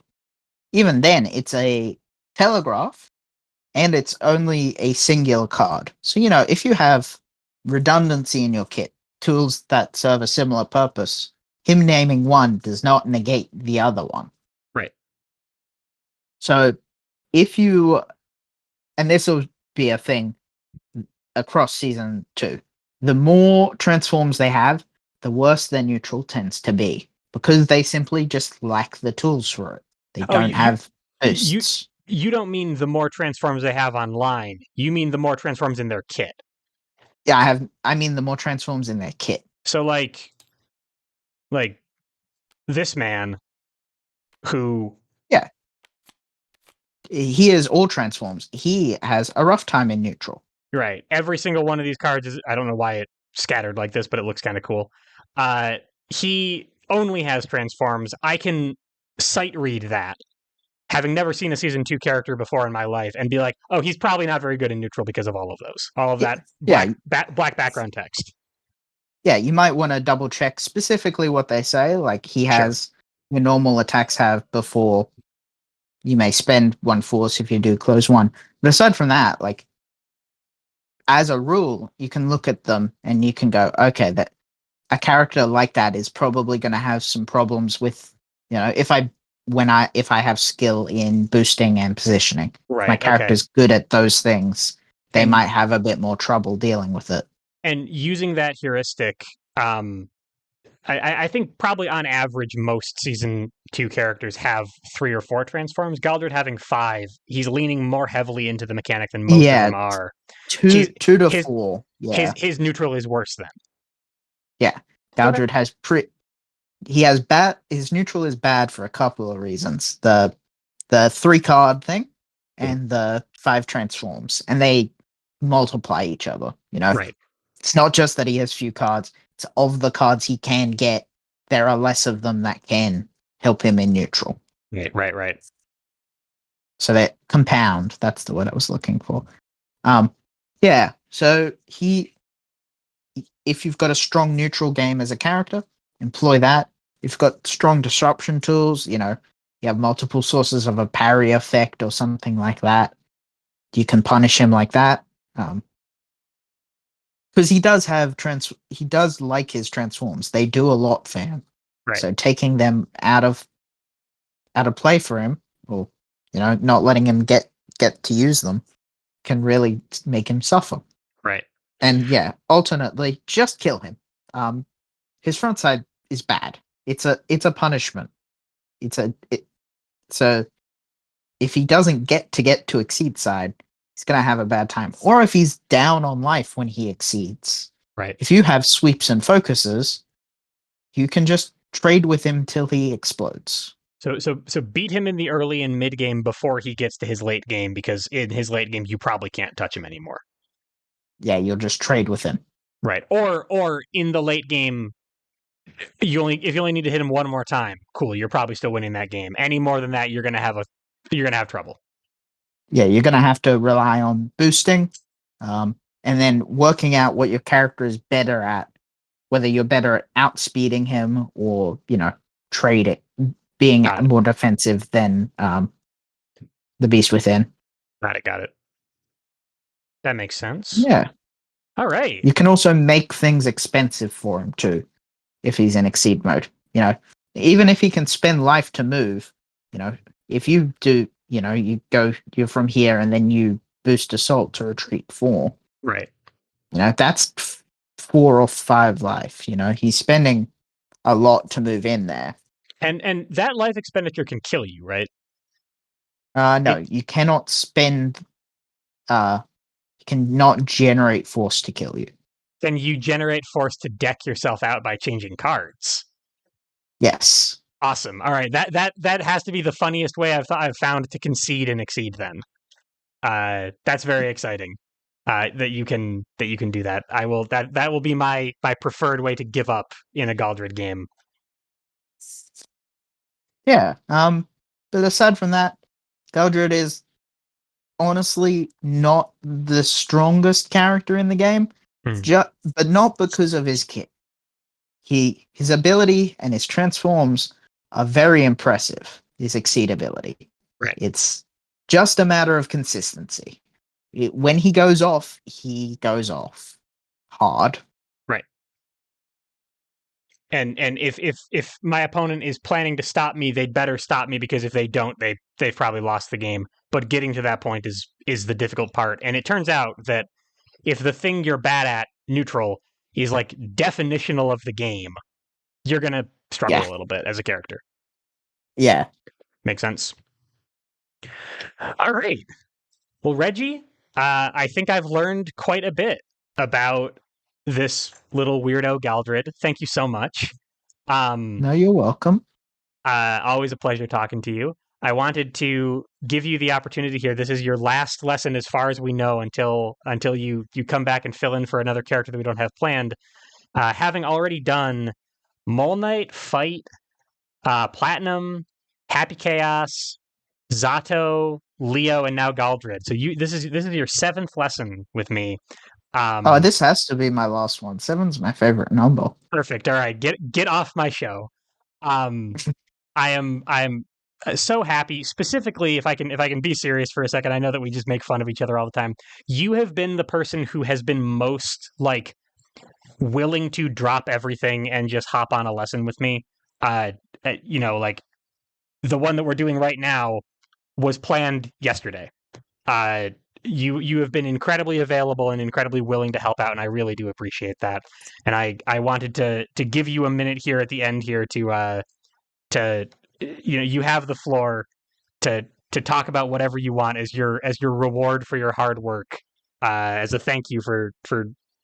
even then it's a telegraph and it's only a singular card. So if you have redundancy in your kit, tools that serve a similar purpose, him naming one does not negate the other one. Right. So if you and this will be a thing across season 2. The more transforms they have, the worse their neutral tends to be because they simply just lack the tools for it. They Oh, don't have you boosts. you don't mean the more transforms they have online. You mean the more transforms in their kit. Yeah, I mean the more transforms in their kit. So like this man who Yeah, he is all transforms. He has a rough time in neutral. right. Every single one of these cards is I don't know why it scattered like this, but it looks kind of cool. He only has transforms. I can sight read that, having never seen a season 2 character before in my life, and be like, oh, he's probably not very good in neutral because of all of those. All of Yeah, that yeah, black background text. yeah. You might want to double check specifically what they say. Like he Sure. has your normal attacks have before you may spend one force if you do close one. But aside from that, like as a rule, you can look at them and you can go, okay, that a character like that is probably going to have some problems with, if I have skill in boosting and positioning, if my Right. Okay. character's good at those things, they And might have a bit more trouble dealing with it. and using that heuristic, I think probably on average most season 2 characters have 3 or 4 transforms. Galdred having 5, he's leaning more heavily into the mechanic than most of Yeah, them are. two He's two to his four. his Yeah, his neutral is worse than. yeah. Okay. Galdred has he has bad his neutral is bad for a couple of reasons. The 3 card thing and the 5 transforms, and they multiply each other. Right. It's not just that he has few cards; it's of the cards he can get, there are less of them that can help him in neutral. Right. Right. Right. So that compound. That's the word I was looking for. Um, yeah. So if you've got a strong neutral game as a character, employ that. If you've got strong disruption tools, you have multiple sources of a parry effect or something like that. You can punish him like that. Because he does like his transforms. They do a lot for him. Right. So taking them out of play for him, or not letting him get to use them, can really make him suffer. Right. And yeah, alternately, just kill him. His front side is bad. It's a punishment. So if he doesn't get to exceed side, he's gonna have a bad time. Or if he's down on life when he exceeds. Right. If you have sweeps and focuses, you can just trade with him till he explodes. So beat him in the early and mid game before he gets to his late game, because in his late game you probably can't touch him anymore. Yeah, you'll just trade with him. Right. Or in the late game, if you only need to hit him one more time, cool, you're probably still winning that game. Any more than that, you're gonna have trouble. Yeah, you're gonna have to rely on boosting, and then working out what your character is better at. Whether you're better at outspeeding him or trade it, being Got it. more defensive than the beast within. Got it. That makes sense. Yeah, All right. you can also make things expensive for him too if he's in exceed mode. Even if he can spend life to move, you know, if you do, you're from here and then you boost assault to retreat 4. Right. That's 4 or 5 life. He's spending a lot to move in there. And that life expenditure can kill you, right? No, It you cannot spend. You cannot generate force to kill you. Then you generate force to deck yourself out by changing cards. Yes. Awesome. All right, that has to be the funniest way I've found to concede and exceed. Then that's very exciting. That you can do that. I will that will be my preferred way to give up in a Galdred game. Yeah. But aside from that, Galdred is honestly not the strongest character in the game, Hmm. ju- but not because of his kit. His ability and his transforms are very impressive. His exceed ability. Right. It's just a matter of consistency. When he goes off hard. Right. And if my opponent is planning to stop me, they'd better stop me, because if they don't, they've probably lost the game. But getting to that point is the difficult part. And it turns out that if the thing you're bad at, neutral, is like definitional of the game, you're gonna Yeah, struggle a little bit as a character. yeah. Makes sense. All right. Well, Reggie, I think I've learned quite a bit about this little weirdo Galdred. Thank you so much. Um, No, you're welcome. Always a pleasure talking to you. I wanted to give you the opportunity here. This is your last lesson, as far as we know, until you come back and fill in for another character that we don't have planned. Having already done Mole Knight, Fight, Platinum, Happy Chaos, Zato, Leo, and now Galdred. So this is your seventh lesson with me. Oh, Um, this has to be my last one. Seven's my favorite number. Perfect. All right, get off my show. Um, I'm so happy. Specifically, if I can be serious for a second, I know that we just make fun of each other all the time. You have been the person who has been most like willing to drop everything and just hop on a lesson with me. Uh, like the one that we're doing right now was planned yesterday. Uh, you have been incredibly available and incredibly willing to help out, and I really do appreciate that. And I wanted to give you a minute here at the end here to you have the floor to talk about whatever you want as your reward for your hard work, as a thank you for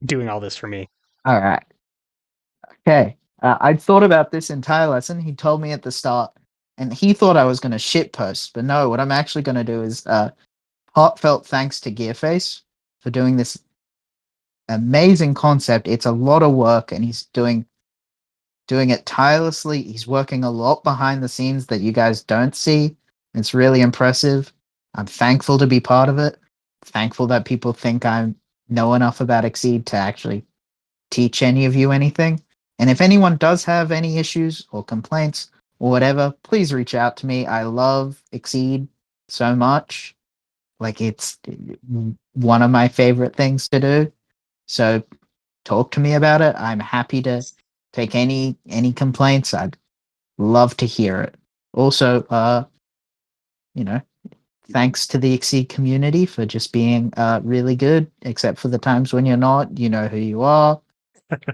doing all this for me. All right. Okay. I'd thought about this entire lesson. He told me at the start, and he thought I was going to shit post, but no. What I'm actually going to do is heartfelt thanks to Gearface for doing this amazing concept. It's a lot of work, and he's doing it tirelessly. He's working a lot behind the scenes that you guys don't see. It's really impressive. I'm thankful to be part of it. Thankful that people think I know enough about Exceed to actually teach any of you anything. And if anyone does have any issues or complaints or whatever, please reach out to me. I love Exceed so much. Like it's one of my favorite things to do. So talk to me about it. I'm happy to take any complaints. I'd love to hear it. Also, you know, thanks to the Exceed community for just being really good, except for the times when you're not. You know who you are.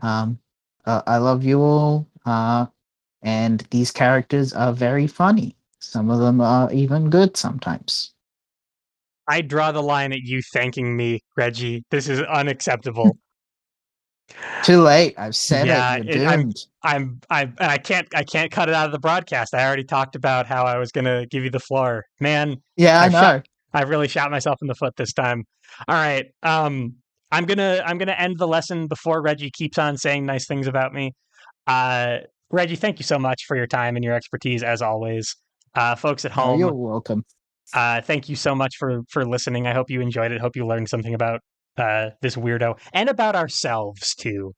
Um, I love you all. And these characters are very funny. Some of them are even good sometimes. I draw the line at you thanking me, Reggie. This is unacceptable. Too late. I've said it. Yeah, You're doomed. I can't cut it out of the broadcast. I already talked about how I was gonna give you the floor. Man, Yeah, I I've shot know. I've really shot myself in the foot this time. All right. I'm gonna end the lesson before Reggie keeps on saying nice things about me. Uh Reggie, thank you so much for your time and your expertise as always. Folks at No, you're home, welcome. thank you so much for listening. I hope you enjoyed it. Hope you learned something about this weirdo and about ourselves too.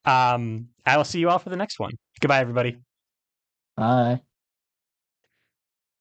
I will see you all for the next one. Goodbye, everybody. Bye.